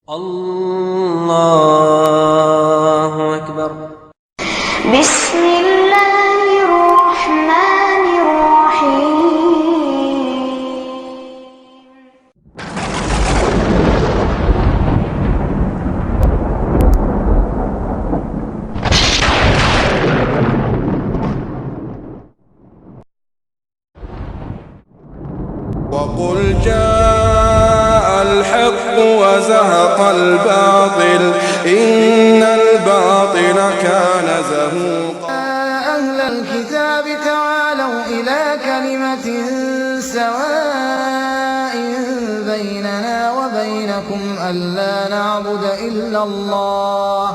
अल्लाहु अकबर। वक़ुल जाअल हक़्क़ वज़हक़ल बातिल इन्नल बातिल कान ज़हूक़ा। अहलल किताब तआलौ इला कलिमतिन सवाइन बैनना व बैनकुम अल्ला नअबुद इल्लल्लाह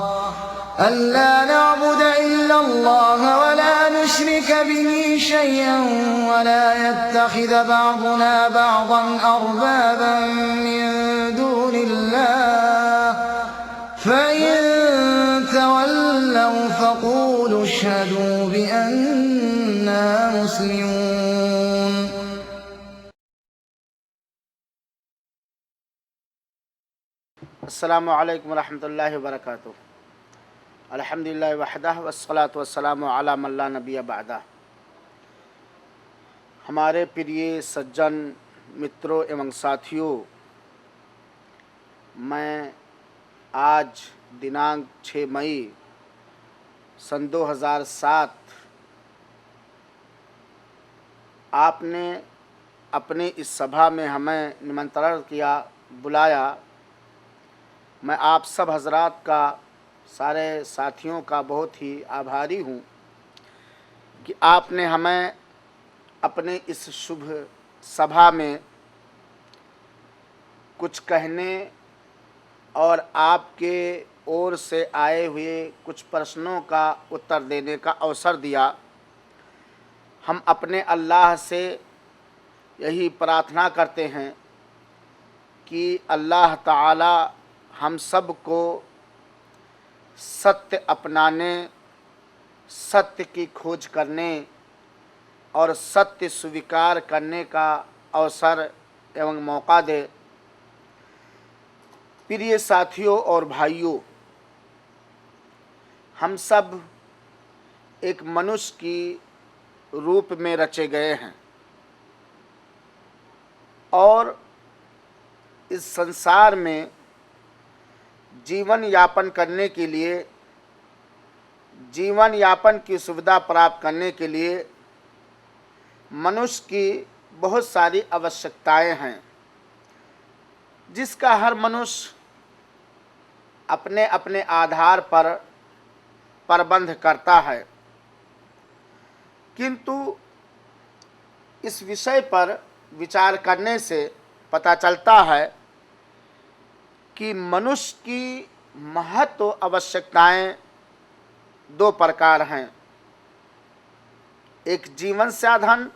वला नुश्रिक बिही शयअन वला यत्तखिज़ बअदुना बअदन अरबाबन मिन दूनिल्लाह फ़इन तवल्लौ फ़क़ूलू अशहदू बिअन्ना मुस्लिमून। अस्सलामु अलैकुम रहमतुल्लाहि व बरकातुहू। अल्हम्दुलिल्लाह वहदह वस्सलातु वस्सलामु अला मन ला नबिय्य बअदह। हमारे प्रिय सज्जन मित्रों एवं साथियों, मैं आज दिनांक 6 मई सन 2007 आपने अपने इस सभा में हमें निमंत्रण किया, बुलाया। मैं आप सब हजरात का, सारे साथियों का बहुत ही आभारी हूँ कि आपने हमें अपने इस शुभ सभा में कुछ कहने और आपके ओर से आए हुए कुछ प्रश्नों का उत्तर देने का अवसर दिया। हम अपने अल्लाह से यही प्रार्थना करते हैं कि अल्लाह ताला हम सब को सत्य अपनाने, सत्य की खोज करने और सत्य स्वीकार करने का अवसर एवं मौका दे। प्रिय साथियों और भाइयों, हम सब एक मनुष्य की रूप में रचे गए हैं और इस संसार में जीवन यापन करने के लिए, जीवन यापन की सुविधा प्राप्त करने के लिए मनुष्य की बहुत सारी आवश्यकताएं हैं, जिसका हर मनुष्य अपने अपने आधार पर प्रबंध करता है। किंतु इस विषय पर विचार करने से पता चलता है कि मनुष्य की महत्व आवश्यकताएं दो प्रकार हैं, एक जीवन साधन,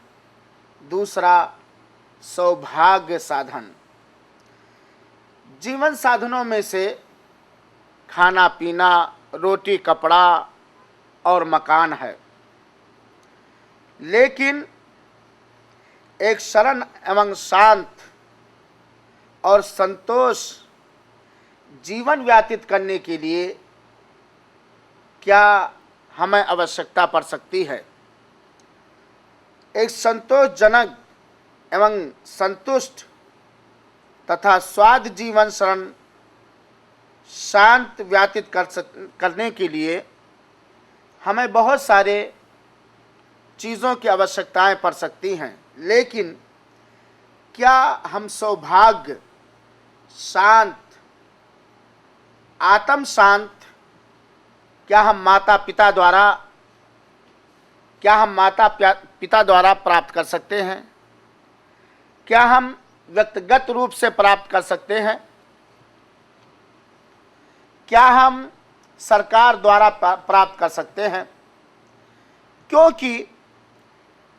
दूसरा सौभाग्य साधन। जीवन साधनों में से खाना पीना, रोटी कपड़ा और मकान है, लेकिन एक सरल एवं शांत और संतोष जीवन व्यतीत करने के लिए क्या हमें आवश्यकता पड़ सकती है? एक संतोषजनक एवं संतुष्ट तथा स्वाद जीवन सरल शांत व्यतीत करने के लिए हमें बहुत सारे चीज़ों की आवश्यकताएं पड़ सकती हैं, लेकिन क्या हम सौभाग्य, शांत, आत्म शांत क्या हम माता पिता द्वारा प्राप्त कर सकते हैं? क्या हम व्यक्तिगत रूप से प्राप्त कर सकते हैं? क्या हम सरकार द्वारा प्राप्त कर सकते हैं? क्योंकि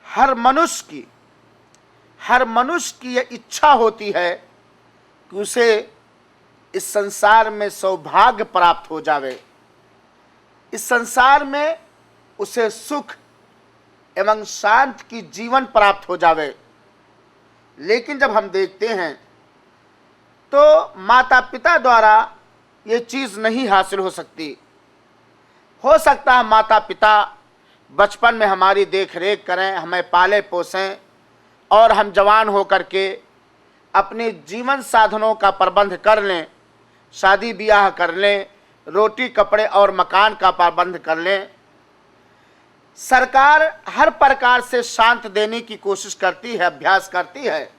हर मनुष्य की यह इच्छा होती है कि उसे इस संसार में सौभाग्य प्राप्त हो जावे, इस संसार में उसे सुख एवं शांत की जीवन प्राप्त हो जावे। लेकिन जब हम देखते हैं तो माता पिता द्वारा ये चीज़ नहीं हासिल हो सकती। हो सकता है माता पिता बचपन में हमारी देख रेख करें, हमें पाले पोसें और हम जवान हो कर के अपने जीवन साधनों का प्रबंध कर लें, शादी ब्याह कर लें, रोटी कपड़े और मकान का प्रबंध कर लें। सरकार हर प्रकार से शांत देने की कोशिश करती है, अभ्यास करती है,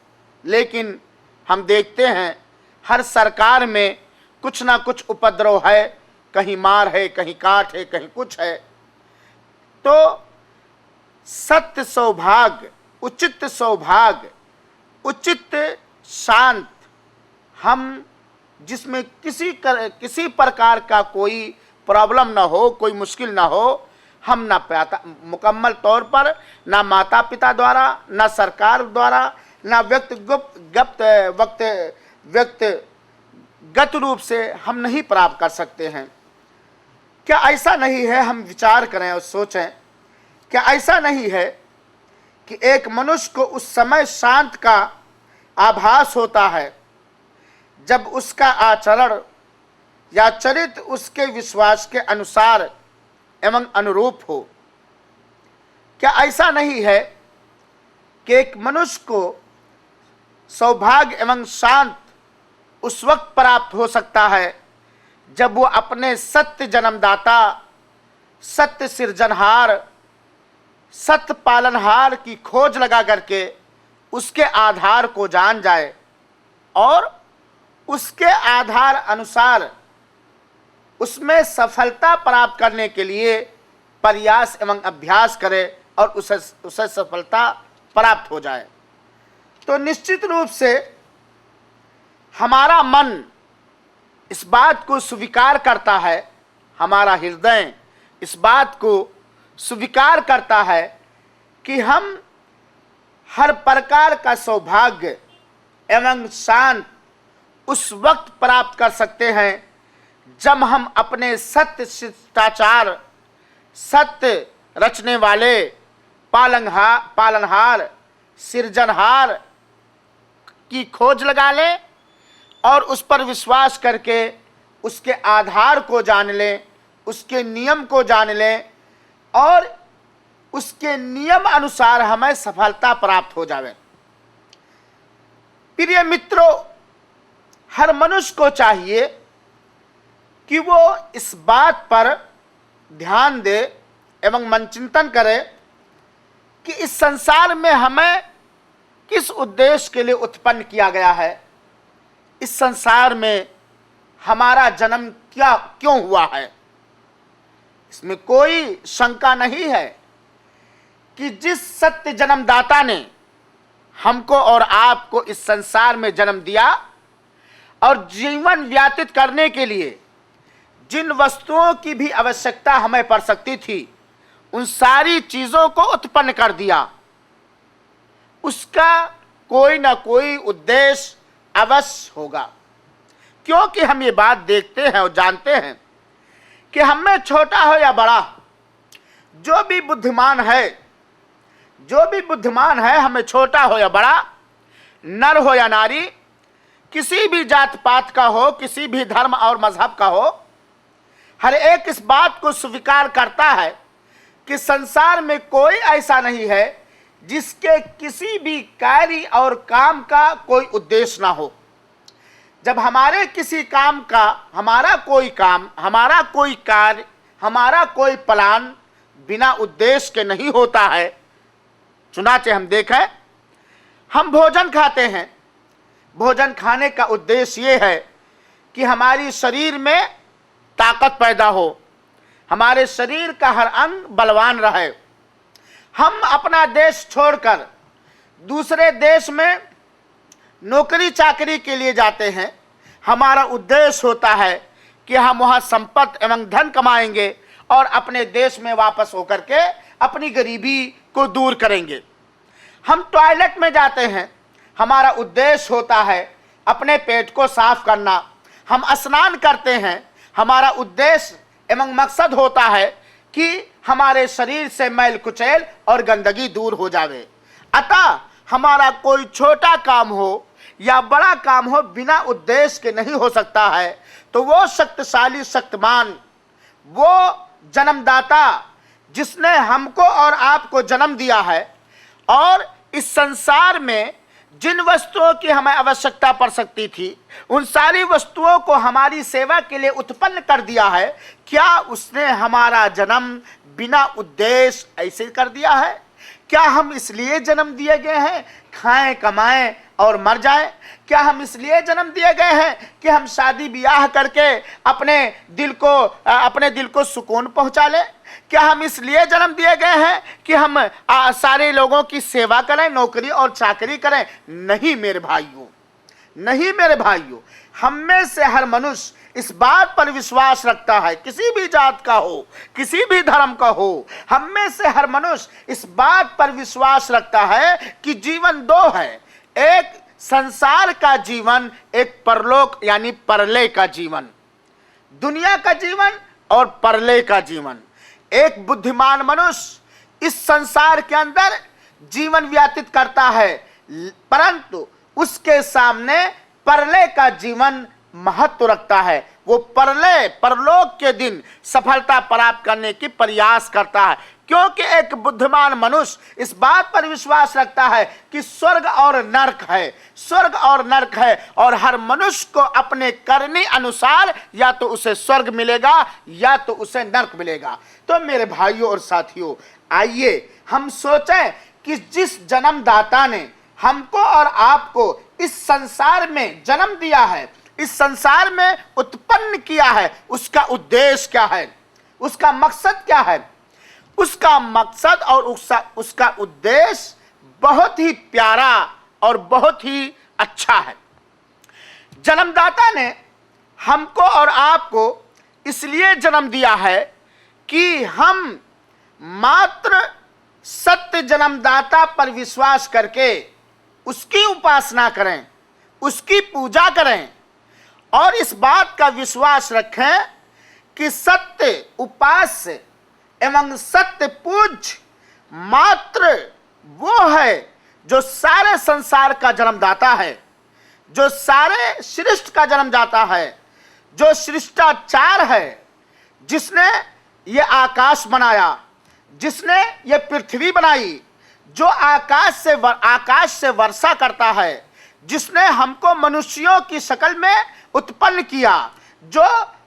लेकिन हम देखते हैं हर सरकार में कुछ ना कुछ उपद्रव है, कहीं मार है, कहीं काट है, कहीं कुछ है। तो सत्य सौभाग्य, उचित सौभाग्य, उचित शांत, हम जिसमें किसी प्रकार का कोई प्रॉब्लम ना हो, कोई मुश्किल ना हो, हम ना मुकम्मल तौर पर ना माता पिता द्वारा, ना सरकार द्वारा, ना व्यक्तिगत रूप से हम नहीं प्राप्त कर सकते हैं। क्या ऐसा नहीं है, हम विचार करें और सोचें, क्या ऐसा नहीं है कि एक मनुष्य को उस समय शांत का आभास होता है जब उसका आचरण या चरित्र उसके विश्वास के अनुसार एवं अनुरूप हो? क्या ऐसा नहीं है कि एक मनुष्य को सौभाग्य एवं शांत उस वक्त प्राप्त हो सकता है जब वो अपने सत्य जन्मदाता, सत्य सृजनहार, सत्य पालनहार की खोज लगा करके उसके आधार को जान जाए और उसके आधार अनुसार उसमें सफलता प्राप्त करने के लिए प्रयास एवं अभ्यास करे और उसे सफलता प्राप्त हो जाए। तो निश्चित रूप से हमारा मन इस बात को स्वीकार करता है, हमारा हृदय इस बात को स्वीकार करता है कि हम हर प्रकार का सौभाग्य एवं शांत उस वक्त प्राप्त कर सकते हैं जब हम अपने सत्य शिष्टाचार, सत्य रचने वाले, पालनहार, सृजनहार की खोज लगा लें और उस पर विश्वास करके उसके आधार को जान लें, उसके नियम को जान लें और उसके नियम अनुसार हमें सफलता प्राप्त हो जाए। प्रिय मित्रों, हर मनुष्य को चाहिए कि वो इस बात पर ध्यान दे एवं मन चिंतन करे कि इस संसार में हमें किस उद्देश्य के लिए उत्पन्न किया गया है, इस संसार में हमारा जन्म क्यों हुआ है। इसमें कोई शंका नहीं है कि जिस सत्य जन्मदाता ने हमको और आपको इस संसार में जन्म दिया और जीवन व्यतीत करने के लिए जिन वस्तुओं की भी आवश्यकता हमें पड़ सकती थी, उन सारी चीजों को उत्पन्न कर दिया, उसका कोई ना कोई उद्देश्य अवश्य होगा। क्योंकि हम ये बात देखते हैं और जानते हैं कि हम में छोटा हो या बड़ा, जो भी बुद्धिमान है, हमें छोटा हो या बड़ा, नर हो या नारी, किसी भी जात पात का हो, किसी भी धर्म और मजहब का हो, हर एक इस बात को स्वीकार करता है कि संसार में कोई ऐसा नहीं है जिसके किसी भी कार्य और काम का कोई उद्देश्य ना हो। जब हमारे किसी काम का, हमारा कोई काम, हमारा कोई कार्य, हमारा कोई प्लान बिना उद्देश्य के नहीं होता है। चुनाचे हम देखें, हम भोजन खाते हैं, भोजन खाने का उद्देश्य ये है कि हमारी शरीर में ताकत पैदा हो, हमारे शरीर का हर अंग बलवान रहे। हम अपना देश छोड़कर दूसरे देश में नौकरी चाकरी के लिए जाते हैं, हमारा उद्देश्य होता है कि हम वहाँ संपत्ति एवं धन कमाएंगे और अपने देश में वापस होकर के अपनी गरीबी को दूर करेंगे। हम टॉयलेट में जाते हैं, हमारा उद्देश्य होता है अपने पेट को साफ करना। हम स्नान करते हैं, हमारा उद्देश्य एवं मकसद होता है कि हमारे शरीर से मैल कुचैल और गंदगी दूर हो जावे। अतः हमारा कोई छोटा काम हो या बड़ा काम हो बिना उद्देश्य के नहीं हो सकता है, तो वो शक्तिशाली शक्तिमान, वो जन्मदाता जिसने हमको और आपको जन्म दिया है और इस संसार में जिन वस्तुओं की हमें आवश्यकता पड़ सकती थी उन सारी वस्तुओं को हमारी सेवा के लिए उत्पन्न कर दिया है, क्या उसने हमारा जन्म बिना उद्देश्य ऐसे कर दिया है? क्या हम इसलिए जन्म दिए गए हैं खाएं कमाएं और मर जाएं? क्या हम इसलिए जन्म दिए गए हैं कि हम शादी ब्याह करके अपने दिल को सुकून पहुंचा लें? क्या हम इसलिए जन्म दिए गए हैं कि हम सारे लोगों की सेवा करें, नौकरी और चाकरी करें? नहीं मेरे भाइयों, नहीं मेरे भाइयों, हम में से हर मनुष्य इस बात पर विश्वास रखता है, किसी भी जात का हो, किसी भी धर्म का हो, हम में से हर मनुष्य इस बात पर विश्वास रखता है कि जीवन दो है, एक संसार का जीवन, एक परलोक यानी परले का जीवन, दुनिया का जीवन और परले का जीवन। एक बुद्धिमान मनुष्य इस संसार के अंदर जीवन व्यतीत करता है, परंतु उसके सामने परले का जीवन महत्व रखता है। वो परलोक के दिन सफलता प्राप्त करने की प्रयास करता है, क्योंकि एक बुद्धिमान मनुष्य इस बात पर विश्वास रखता है कि स्वर्ग और नरक है, स्वर्ग और नरक है, और हर मनुष्य को अपने करने अनुसार या तो उसे स्वर्ग मिलेगा या तो उसे नरक मिलेगा। तो मेरे भाइयों और साथियों, आइए हम सोचें कि जिस जन्मदाता ने हमको और आपको इस संसार में जन्म दिया है, इस संसार में उत्पन्न किया है, उसका उद्देश्य क्या है, उसका मकसद क्या है? उसका मकसद और उसका उद्देश्य बहुत ही प्यारा और बहुत ही अच्छा है। जन्मदाता ने हमको और आपको इसलिए जन्म दिया है कि हम मात्र सत्य जन्मदाता पर विश्वास करके उसकी उपासना करें, उसकी पूजा करें और इस बात का विश्वास रखें कि सत्य उपास्य एवं सत्य पूज्य मात्र वो है जो सारे संसार का जन्मदाता है, जो सारे सृष्टि का जन्मदाता है, जो सृष्टाचार है, जिसने ये आकाश बनाया, जिसने ये पृथ्वी बनाई, जो आकाश से वर्षा करता है, जिसने हमको मनुष्यों की शक्ल में उत्पन्न किया, जो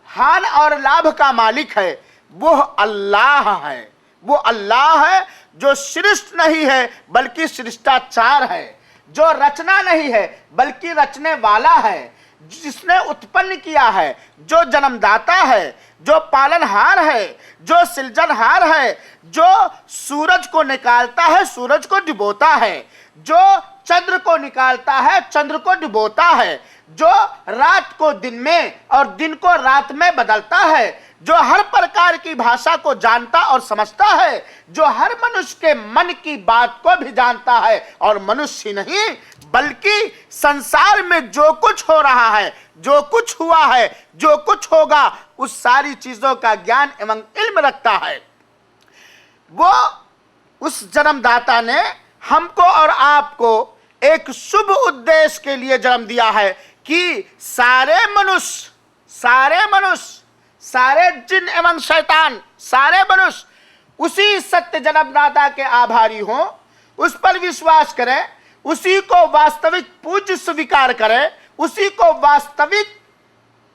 हानि और लाभ का मालिक है, वो अल्लाह है। वो अल्लाह है जो सृष्टि नहीं है बल्कि सृष्टाचार है, जो रचना नहीं है बल्कि रचने वाला है, जिसने उत्पन्न किया है, जो जन्मदाता है, जो पालनहार है, जो सृजनहार है, जो सूरज को निकालता है, सूरज को डुबोता है, जो चंद्र को निकालता है, चंद्र को डुबोता है, जो रात को दिन में और दिन को रात में बदलता है, जो हर प्रकार की भाषा को जानता और समझता है, जो हर मनुष्य के मन की बात को भी जानता है, और मनुष्य ही नहीं बल्कि संसार में जो कुछ हो रहा है, जो कुछ हुआ है, जो कुछ होगा, उस सारी चीजों का ज्ञान एवं इल्म रखता है। वो उस जन्मदाता ने हमको और आपको एक शुभ उद्देश्य के लिए जन्म दिया है कि सारे मनुष्य, सारे जिन एवं शैतान, सारे मनुष्य उसी सत्य जन्मदाता के आभारी हों, उस पर विश्वास करें, उसी को वास्तविक पूज्य स्वीकार करें, उसी को वास्तविक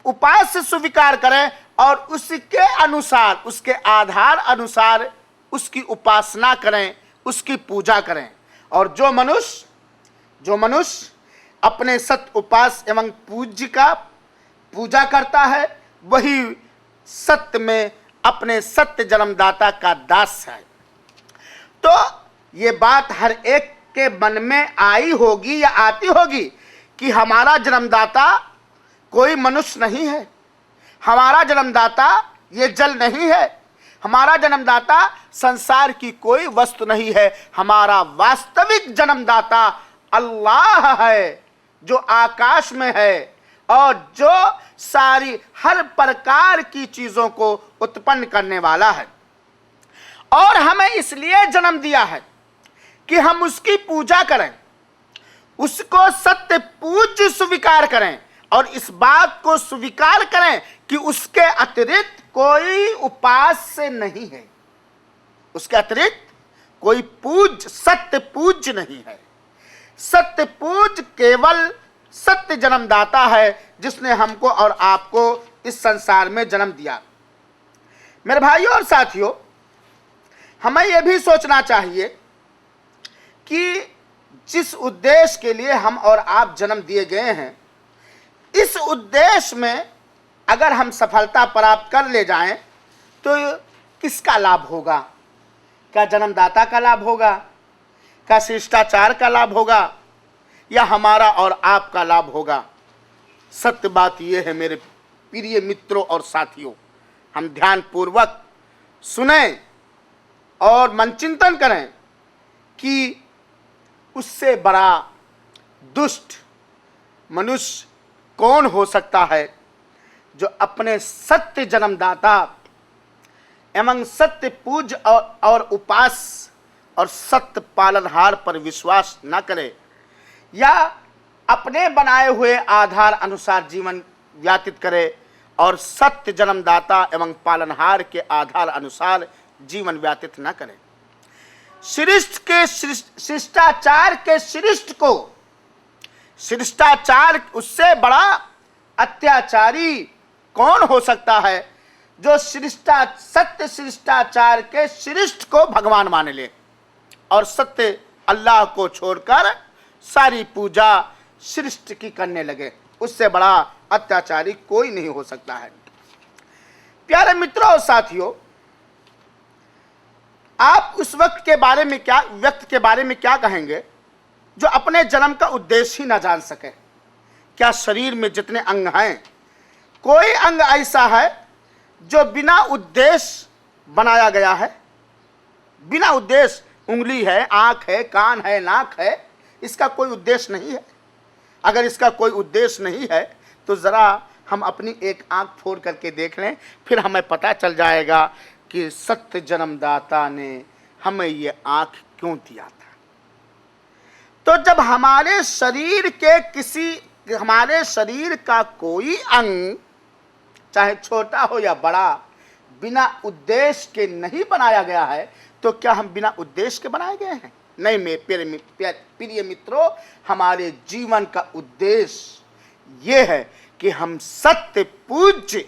उपास्य स्वीकार करें और उसके अनुसार, उसके आधार अनुसार उसकी उपासना करें, उसकी पूजा करें। और जो मनुष्य अपने सत्य उपास्य एवं पूज्य का पूजा करता है, वही सत्य में अपने सत्य जन्मदाता का दास है। तो ये बात हर एक के मन में आई होगी या आती होगी कि हमारा जन्मदाता कोई मनुष्य नहीं है, हमारा जन्मदाता ये जल नहीं है, हमारा जन्मदाता संसार की कोई वस्तु नहीं है, हमारा वास्तविक जन्मदाता अल्लाह है जो आकाश में है और जो सारी हर प्रकार की चीजों को उत्पन्न करने वाला है। और हमें इसलिए जन्म दिया है कि हम उसकी पूजा करें, उसको सत्य पूज्य स्वीकार करें और इस बात को स्वीकार करें कि उसके अतिरिक्त कोई उपास्य नहीं है, उसके अतिरिक्त कोई पूज्य सत्य पूज्य नहीं है। सत्य पूज्य केवल सत्य जन्मदाता है जिसने हमको और आपको इस संसार में जन्म दिया। मेरे भाइयों और साथियों, हमें यह भी सोचना चाहिए कि जिस उद्देश्य के लिए हम और आप जन्म दिए गए हैं, इस उद्देश्य में अगर हम सफलता प्राप्त कर ले जाएं तो किसका लाभ होगा? क्या जन्मदाता का लाभ होगा? क्या शिष्टाचार का लाभ होगा? या हमारा और आपका लाभ होगा? सत्य बात यह है मेरे प्रिय मित्रों और साथियों, हम ध्यानपूर्वक सुने और मन चिंतन करें कि उससे बड़ा दुष्ट मनुष्य कौन हो सकता है जो अपने सत्य जन्मदाता एवं सत्य पूज्य और उपास और सत्य पालनहार पर विश्वास न करे या अपने बनाए हुए आधार अनुसार जीवन व्यतीत करे और सत्य जन्मदाता एवं पालनहार के आधार अनुसार जीवन व्यतीत न करे। श्रेष्ठ के शिष्टाचार के श्रेष्ठ को शिष्टाचार उससे बड़ा अत्याचारी कौन हो सकता है जो सत्य शिष्टाचार के श्रेष्ठ को भगवान मान ले और सत्य अल्लाह को छोड़कर सारी पूजा श्रेष्ठ की करने लगे। उससे बड़ा अत्याचारी कोई नहीं हो सकता है। प्यारे मित्रों और साथियों, आप उस व्यक्ति के बारे में क्या कहेंगे जो अपने जन्म का उद्देश्य ही ना जान सके? क्या शरीर में जितने अंग हैं, कोई अंग ऐसा है जो बिना उद्देश्य बनाया गया है? बिना उद्देश्य, उंगली है, आंख है, कान है, नाक है, इसका कोई उद्देश्य नहीं है। अगर इसका कोई उद्देश्य नहीं है तो ज़रा हम अपनी एक आंख फोड़ करके देख लें, फिर हमें पता चल जाएगा कि सत्य जन्मदाता ने हमें ये आंख क्यों दिया था। तो जब हमारे शरीर का कोई अंग, चाहे छोटा हो या बड़ा, बिना उद्देश्य के नहीं बनाया गया है, तो क्या हम बिना उद्देश्य के बनाए गए हैं? नहीं मेरे प्रिय मित्रों, हमारे जीवन का उद्देश्य ये है कि हम सत्य पूज्य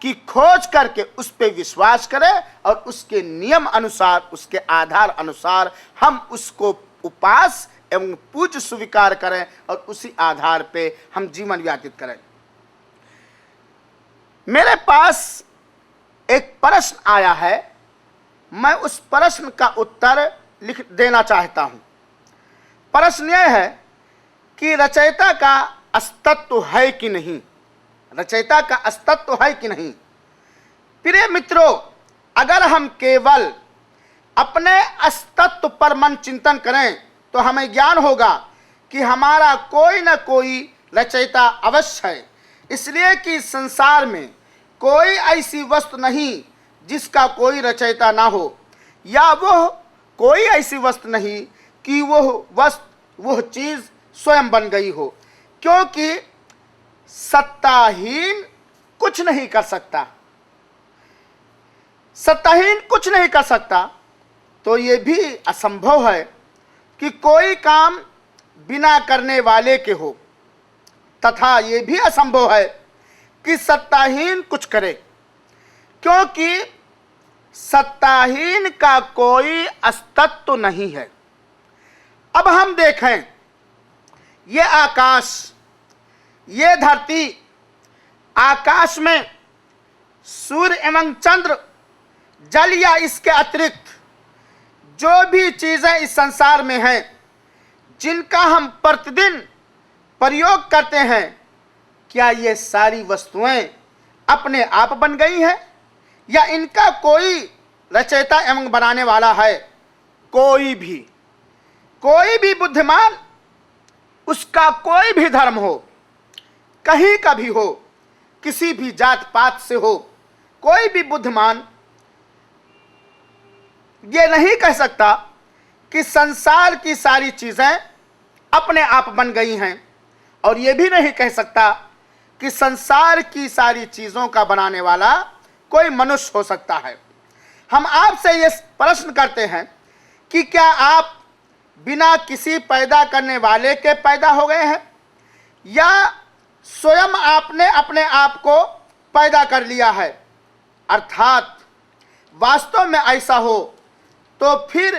की खोज करके उस पर विश्वास करें और उसके नियम अनुसार, उसके आधार अनुसार हम उसको उपास एवं पूज्य स्वीकार करें और उसी आधार पे हम जीवन व्यतीत करें। मेरे पास एक प्रश्न आया है, मैं उस प्रश्न का उत्तर लिख देना चाहता हूं। प्रश्न यह है कि रचयिता का अस्तित्व है कि नहीं? रचयिता का अस्तित्व है कि नहीं? प्रिय मित्रों, अगर हम केवल अपने अस्तित्व पर मन चिंतन करें तो हमें ज्ञान होगा कि हमारा कोई न कोई रचयिता अवश्य है। इसलिए कि संसार में कोई ऐसी वस्तु नहीं जिसका कोई रचयिता ना हो, या वह कोई ऐसी वस्तु नहीं कि वह चीज़ स्वयं बन गई हो, क्योंकि सत्ताहीन कुछ नहीं कर सकता। सत्ताहीन कुछ नहीं कर सकता, तो ये भी असंभव है कि कोई काम बिना करने वाले के हो, तथा ये भी असंभव है कि सत्ताहीन कुछ करे, क्योंकि सत्ताहीन का कोई अस्तित्व नहीं है। अब हम देखें, ये आकाश, ये धरती, आकाश में सूर्य एवं चंद्र, जल या इसके अतिरिक्त जो भी चीज़ें इस संसार में हैं, जिनका हम प्रतिदिन प्रयोग करते हैं, क्या ये सारी वस्तुएं अपने आप बन गई हैं या इनका कोई रचयिता एवं बनाने वाला है? कोई भी बुद्धिमान, उसका कोई भी धर्म हो, कहीं का भी हो, किसी भी जात पात से हो, कोई भी बुद्धिमान ये नहीं कह सकता कि संसार की सारी चीज़ें अपने आप बन गई हैं, और ये भी नहीं कह सकता कि संसार की सारी चीज़ों का बनाने वाला कोई मनुष्य हो सकता है। हम आपसे ये प्रश्न करते हैं कि क्या आप बिना किसी पैदा करने वाले के पैदा हो गए हैं, या स्वयं आपने अपने आप को पैदा कर लिया है? अर्थात वास्तव में ऐसा हो तो फिर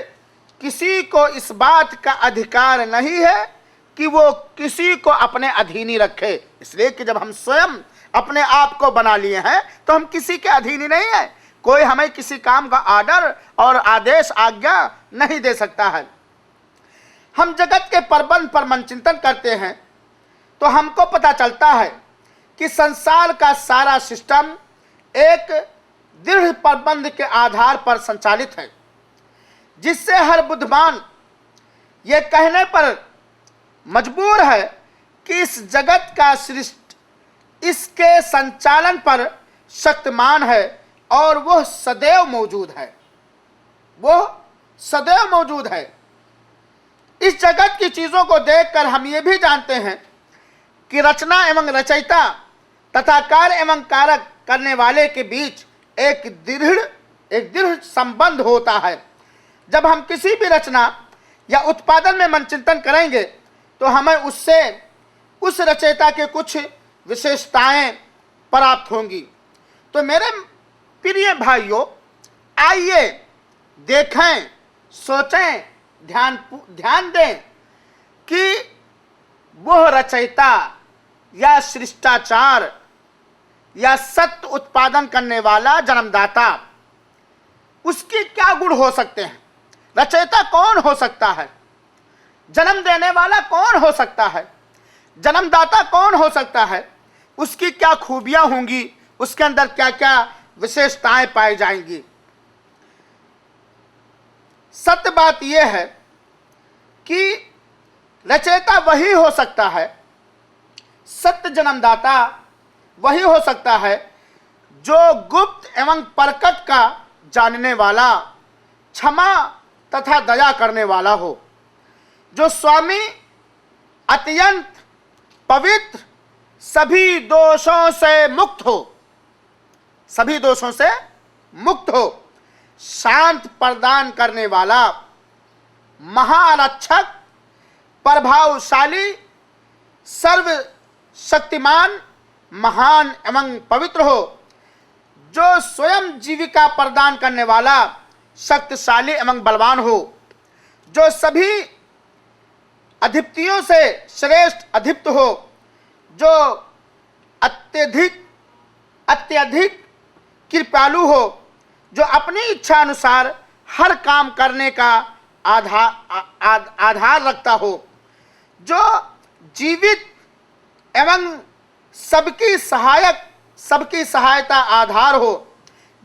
किसी को इस बात का अधिकार नहीं है कि वो किसी को अपने अधीन ही रखे, इसलिए कि जब हम स्वयं अपने आप को बना लिए हैं तो हम किसी के अधीन ही नहीं है। कोई हमें किसी काम का आर्डर और आदेश आज्ञा नहीं दे सकता है। हम जगत के प्रबंध पर मन चिंतन करते हैं तो हमको पता चलता है कि संसार का सारा सिस्टम एक दृढ़ प्रबंध के आधार पर संचालित है, जिससे हर बुद्धिमान ये कहने पर मजबूर है कि इस जगत का सृष्टि इसके संचालन पर शक्तिमान है और वह सदैव मौजूद है। वह सदैव मौजूद है। इस जगत की चीज़ों को देखकर हम ये भी जानते हैं कि रचना एवं रचयिता तथा कार्य एवं कारक करने वाले के बीच एक दृढ़ संबंध होता है। जब हम किसी भी रचना या उत्पादन में मन चिंतन करेंगे तो हमें उससे उस रचयिता के कुछ विशेषताएं प्राप्त होंगी। तो मेरे प्रिय भाइयों, आइए देखें, सोचें, ध्यान दें कि वह रचयिता या सृष्टाचार या सत्य उत्पादन करने वाला जन्मदाता, उसके क्या गुण हो सकते हैं? रचयिता कौन हो सकता है? जन्म देने वाला कौन हो सकता है? जन्मदाता कौन हो सकता है? उसकी क्या खूबियां होंगी? उसके अंदर क्या क्या विशेषताएं पाई जाएंगी? सत्य बात यह है कि रचयिता वही हो सकता है, सत्य जन्मदाता वही हो सकता है जो गुप्त एवं प्रकट का जानने वाला, क्षमा तथा दया करने वाला हो, जो स्वामी अत्यंत पवित्र, सभी दोषों से मुक्त हो, सभी दोषों से मुक्त हो, शांत प्रदान करने वाला, महारक्षक, प्रभावशाली, सर्वशक्तिमान, महान एवं पवित्र हो, जो स्वयं जीविका प्रदान करने वाला, शक्तिशाली एवं बलवान हो, जो सभी अधिपतियों से श्रेष्ठ अधिपत हो, जो अत्यधिक कृपालु हो, जो अपनी इच्छा अनुसार हर काम करने का आधार रखता हो, जो जीवित एवं सबकी सहायता आधार हो,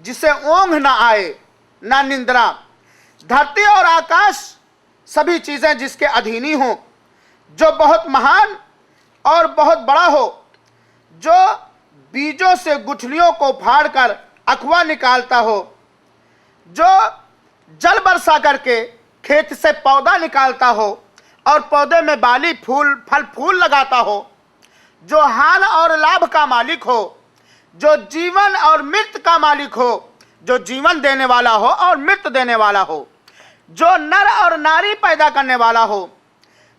जिसे ओंघ न आए न निंद्रा, धरती और आकाश सभी चीजें जिसके अधीनी हो, जो बहुत महान और बहुत बड़ा हो, जो बीजों से गुठलियों को फाड़कर अखवा निकालता हो, जो जल बरसा करके खेत से पौधा निकालता हो और पौधे में बाली फल फूल लगाता हो, जो हानि और लाभ का मालिक हो, जो जीवन और मृत्यु का मालिक हो, जो जीवन देने वाला हो और मृत्यु देने वाला हो, जो नर और नारी पैदा करने वाला हो।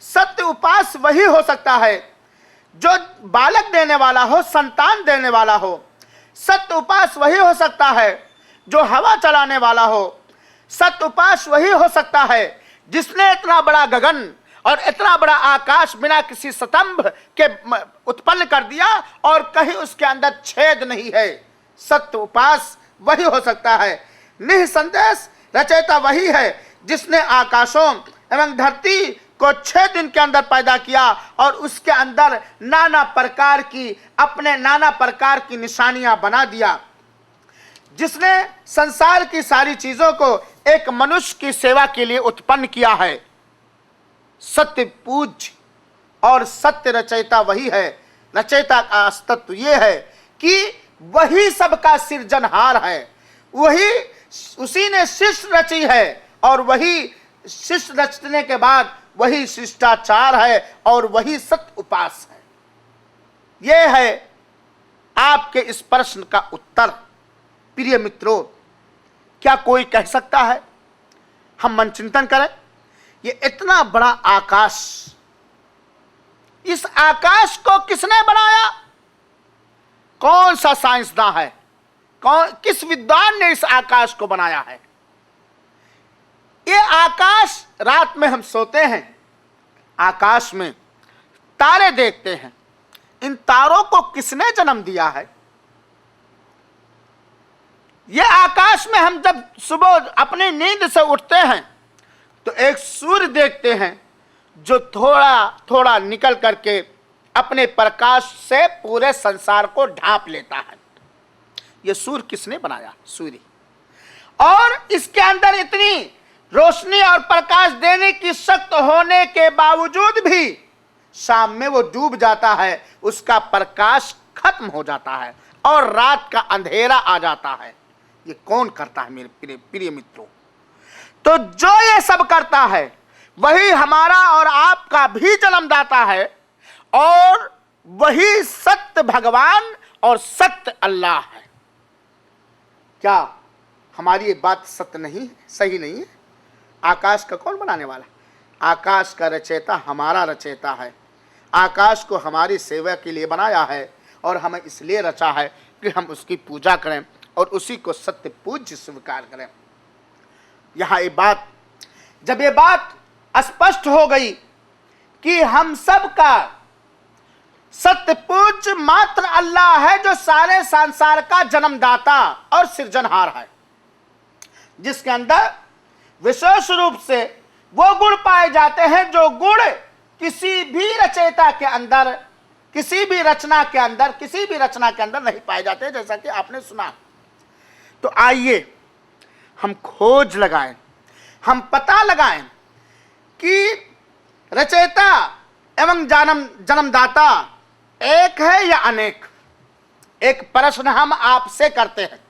सत्य उपास वही हो सकता है जो बालक देने वाला हो, संतान देने वाला हो। सत्य उपास वही हो सकता है जो हवा चलाने वाला हो। सत्य उपास वही हो सकता है जिसने इतना बड़ा गगन और इतना बड़ा आकाश बिना किसी स्तंभ के उत्पन्न कर दिया और कहीं उसके अंदर छेद नहीं है। सत्य उपास वही हो सकता है। निसंदेह रचयिता वही है जिसने आकाशों एवं धरती को 6 दिन के अंदर पैदा किया और उसके अंदर नाना प्रकार की निशानियां बना दिया, जिसने संसार की सारी चीजों को एक मनुष्य की सेवा के लिए उत्पन्न किया है। सत्य पूज्य और सत्य रचयिता वही है। रचयिता का अस्तित्व यह है कि वही सबका सृजनहार है, उसी ने सृष्टि रची है और वही सृष्टि रचने के बाद वही शिष्टाचार है और वही सत्य उपास है। यह है आपके इस प्रश्न का उत्तर। प्रिय मित्रों, क्या कोई कह सकता है, हम मन चिंतन करें, ये इतना बड़ा आकाश, इस आकाश को किसने बनाया? कौन सा साइंसदान है, किस विद्वान ने इस आकाश को बनाया है? ये आकाश, रात में हम सोते हैं, आकाश में तारे देखते हैं, इन तारों को किसने जन्म दिया है? ये आकाश में हम जब सुबह अपनी नींद से उठते हैं तो एक सूर्य देखते हैं जो थोड़ा थोड़ा निकल करके अपने प्रकाश से पूरे संसार को ढांप लेता है। ये सूर्य किसने बनाया? सूर्य। और इसके अंदर इतनी रोशनी और प्रकाश देने की शक्ति होने के बावजूद भी शाम में वो डूब जाता है, उसका प्रकाश खत्म हो जाता है और रात का अंधेरा आ जाता है। ये कौन करता है मेरे प्रिय मित्रों? तो जो ये सब करता है वही हमारा और आपका भी जन्मदाता है और वही सत्य भगवान और सत्य अल्लाह है। क्या हमारी ये बात सत्य नहीं है, सही नहीं है? आकाश का कौन बनाने वाला? आकाश का रचयिता हमारा रचयिता है। आकाश को हमारी सेवा के लिए बनाया है और हमें इसलिए रचा है कि हम उसकी पूजा करें और उसी को सत्य पूज्य स्वीकार करें। यहाँ ये बात, जब ये बात स्पष्ट हो गई कि हम सब का सत्य पूज्य मात्र अल्लाह है जो सारे संसार का जन्मदाता और सृजनहार है, जिसके अंदर विशेष रूप से वो गुण पाए जाते हैं जो गुण किसी भी रचयिता के अंदर, किसी भी रचना के अंदर नहीं पाए जाते, जैसा कि आपने सुना। तो आइए हम खोज लगाएं, हम पता लगाएं कि रचयिता एवं जन्मदाता एक है या अनेक। एक प्रश्न हम आपसे करते हैं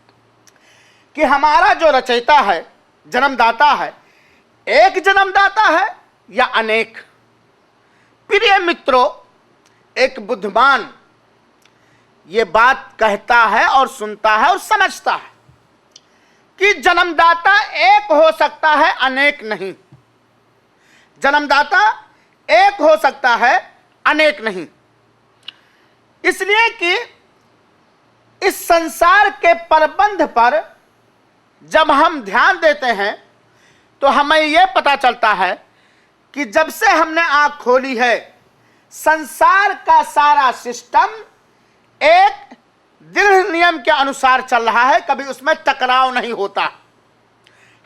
कि हमारा जो रचयिता है, जन्मदाता है, एक जन्मदाता है या अनेक? प्रिय मित्रों, एक बुद्धिमान ये बात कहता है और सुनता है और समझता है कि जन्मदाता एक हो सकता है, अनेक नहीं। जन्मदाता एक हो सकता है, अनेक नहीं। इसलिए कि इस संसार के प्रबंध पर जब हम ध्यान देते हैं तो हमें यह पता चलता है कि जब से हमने आंख खोली है, संसार का सारा सिस्टम एक दृढ़ नियम के अनुसार चल रहा है। कभी उसमें टकराव नहीं होता।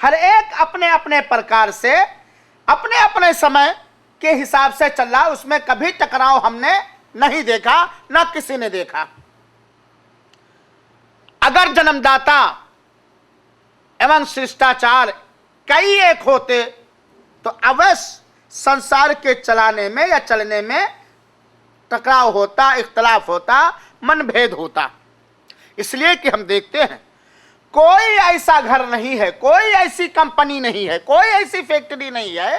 हर एक अपने अपने प्रकार से, अपने अपने समय के हिसाब से चल रहा है। उसमें कभी टकराव हमने नहीं देखा, ना किसी ने देखा। अगर जन्मदाता एवं शिष्टाचार कई एक होते तो अवश्य संसार के चलाने में या चलने में टकराव होता, इख्तलाफ होता, मनभेद होता। इसलिए कि हम देखते हैं कोई ऐसा घर नहीं है, कोई ऐसी कंपनी नहीं है, कोई ऐसी फैक्ट्री नहीं है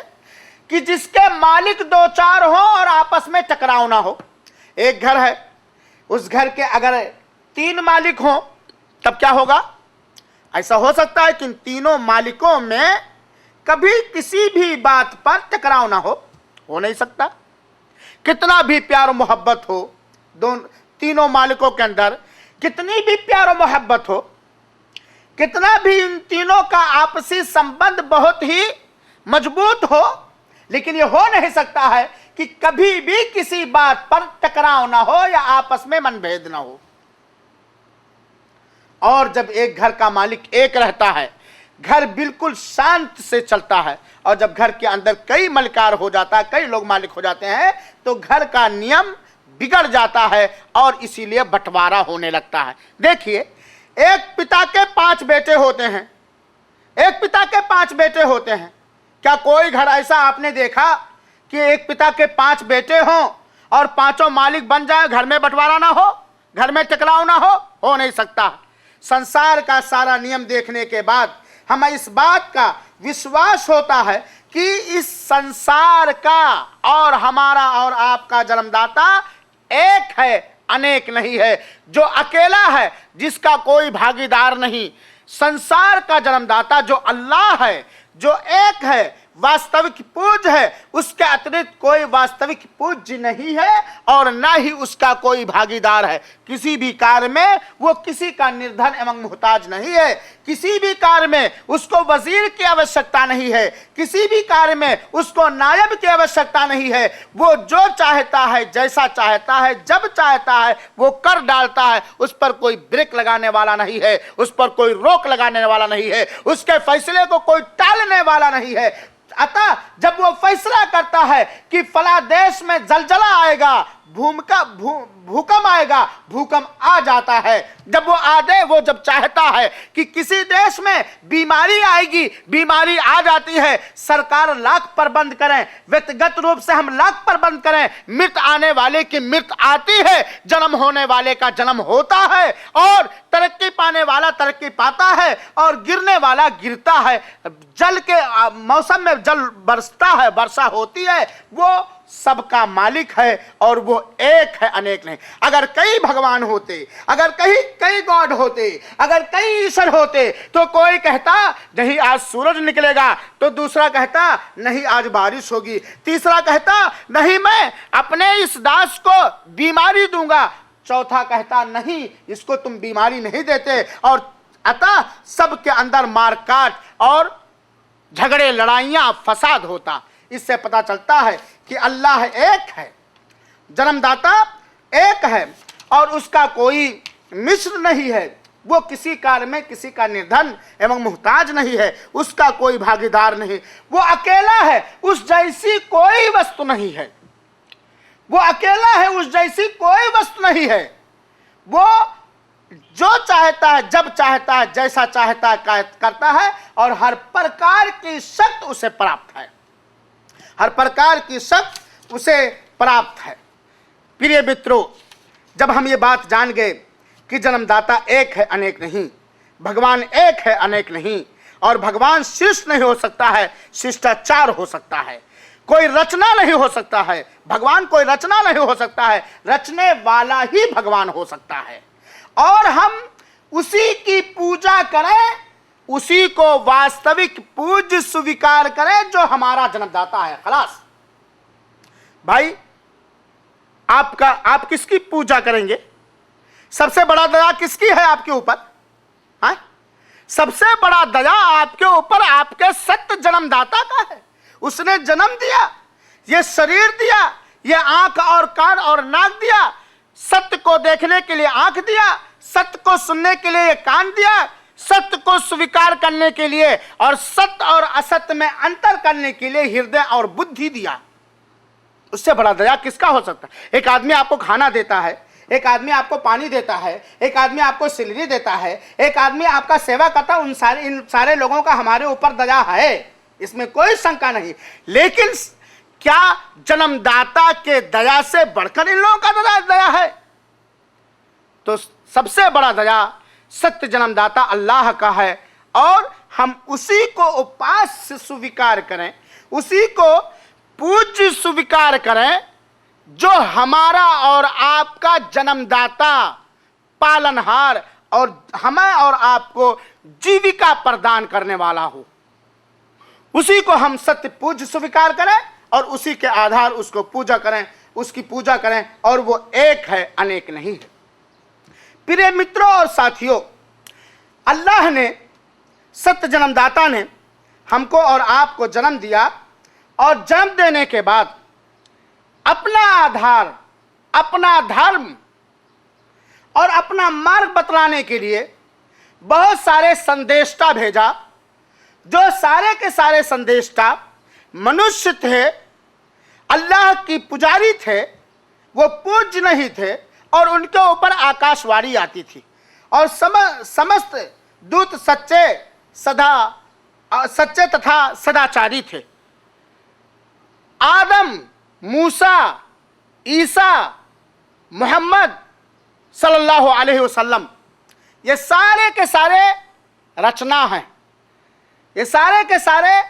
कि जिसके मालिक दो चार हो और आपस में टकराव ना हो। एक घर है, उस घर के अगर 3 मालिक हो तब क्या होगा? ऐसा हो सकता है कि इन तीनों मालिकों में कभी किसी भी बात पर टकराव ना हो नहीं सकता। कितना भी प्यार और मोहब्बत हो, तीनों मालिकों के अंदर कितनी भी प्यार और मोहब्बत हो, कितना भी इन तीनों का आपसी संबंध बहुत ही मजबूत हो, लेकिन यह हो नहीं सकता है कि कभी भी किसी बात पर टकराव ना हो या आपस में मनभेद ना हो। और जब एक घर का मालिक एक रहता है, घर बिल्कुल शांत से चलता है। और जब घर के अंदर कई मलिकार हो जाता है, कई लोग मालिक हो जाते हैं, तो घर का नियम बिगड़ जाता है और इसीलिए बंटवारा होने लगता है। देखिए, एक पिता के 5 बेटे होते हैं, एक पिता के 5 बेटे होते हैं। क्या कोई घर ऐसा आपने देखा कि एक पिता के 5 बेटे हों और पांचों मालिक बन जाए, घर में बंटवारा ना हो, घर में टकराव ना हो नहीं सकता। संसार का सारा नियम देखने के बाद हमें इस बात का विश्वास होता है कि इस संसार का और हमारा और आपका जन्मदाता एक है, अनेक नहीं है, जो अकेला है, जिसका कोई भागीदार नहीं। संसार का जन्मदाता जो अल्लाह है, जो एक है, वास्तविक पूज्य है, उसके अतिरिक्त कोई वास्तविक पूज्य नहीं है और ना ही उसका कोई भागीदार है। किसी भी कार्य में वो किसी का निर्धन एवं मुहताज नहीं है। किसी भी कार्य में उसको वजीर की आवश्यकता नहीं है। किसी भी कार्य में उसको नायब की आवश्यकता नहीं है। वो जो चाहता है, जैसा चाहता है, जब चाहता है, वो कर डालता है। उस पर कोई ब्रेक लगाने वाला नहीं है, उस पर कोई रोक लगाने वाला नहीं है, उसके फैसले को कोई टालने वाला नहीं है। अतः जब वो फैसला करता है कि फला देश में जलजला आएगा, भूकंप आएगा, भूकंप आ जाता है। जब वो जब चाहता है कि किसी देश में बीमारी आएगी, बीमारी आ जाती है। सरकार लाख प्रबंध करें, व्यक्तिगत रूप से हम लाख प्रबंध करें, मृत आने वाले की मृत आती है, जन्म होने वाले का जन्म होता है, और तरक्की पाने वाला तरक्की पाता है, और गिरने वाला गिरता है। जल के मौसम में जल बरसता है, वर्षा होती है। वो सबका मालिक है और वो एक है, अनेक नहीं। अगर कई भगवान होते, अगर कई गॉड होते, अगर कई ईश्वर होते, तो कोई कहता नहीं आज सूरज निकलेगा, तो दूसरा कहता नहीं आज बारिश होगी, तीसरा कहता नहीं मैं अपने इस दास को बीमारी दूंगा, चौथा कहता नहीं इसको तुम बीमारी नहीं देते। और अतः सबके अंदर मारकाट और झगड़े, लड़ाइयां, फसाद होता। इससे पता चलता है कि अल्लाह एक है, जन्मदाता एक है, और उसका कोई मिस्र नहीं है। वो किसी कार्य में किसी का निर्धन एवं मुहताज नहीं है, उसका कोई भागीदार नहीं। वो अकेला है, उस जैसी कोई वस्तु नहीं है। वो अकेला है, उस जैसी कोई वस्तु नहीं है। वो जो चाहता है, जब चाहता है, जैसा चाहता है करता है, और हर प्रकार की शक्ति उसे प्राप्त है। हर प्रकार की शक्ति उसे प्राप्त है। प्रिय मित्रों, जब हम ये बात जान गए कि जन्मदाता एक है, अनेक नहीं, भगवान एक है, अनेक नहीं, और भगवान सृष्टि नहीं हो सकता है, शिष्टाचार हो सकता है। कोई रचना नहीं हो सकता है, भगवान कोई रचना नहीं हो सकता है, रचने वाला ही भगवान हो सकता है। और हम उसी की पूजा करें, उसी को वास्तविक पूज्य स्वीकार करें जो हमारा जन्मदाता है। खलास भाई, आप किसकी पूजा करेंगे? सबसे बड़ा दया किसकी है आपके ऊपर? हाँ, सबसे बड़ा दया आपके ऊपर आपके सत्य जन्मदाता का है। उसने जन्म दिया, ये शरीर दिया, ये आंख और कान और नाक दिया, सत्य को देखने के लिए आंख दिया, सत्य को सुनने के लिए कान दिया, सत्य को स्वीकार करने के लिए और सत्य और असत्य में अंतर करने के लिए हृदय और बुद्धि दिया। उससे बड़ा दया किसका हो सकता है? एक आदमी आपको खाना देता है, एक आदमी आपको पानी देता है, एक आदमी आपको सैलरी देता है, एक आदमी आपका सेवा करता है। इन सारे लोगों का हमारे ऊपर दया है, इसमें कोई शंका नहीं। लेकिन क्या जन्मदाता के दया से बढ़कर इन लोगों का दया है? तो सबसे बड़ा दया सत्य जन्मदाता अल्लाह का है, और हम उसी को उपास्य स्वीकार करें, उसी को पूज्य स्वीकार करें, जो हमारा और आपका जन्मदाता, पालनहार और हमें और आपको जीविका प्रदान करने वाला हो। उसी को हम सत्य पूज्य स्वीकार करें और उसी के आधार उसको पूजा करें, उसकी पूजा करें, और वो एक है, अनेक नहीं है। प्रिय मित्रों और साथियों, अल्लाह ने, सत्य जन्मदाता ने हमको और आपको जन्म दिया, और जन्म देने के बाद अपना आधार, अपना धर्म और अपना मार्ग बतलाने के लिए बहुत सारे संदेष्टा भेजा। जो सारे के सारे संदेष्टा मनुष्य थे, अल्लाह की पुजारी थे, वो पूज्य नहीं थे, और उनके ऊपर आकाशवाणी आती थी, और समस्त दूत सच्चे तथा सदाचारी थे। आदम, मूसा, ईसा, मोहम्मद सल्लल्लाहु अलैहि वसल्लम, ये सारे के सारे रचना हैं, ये सारे के सारे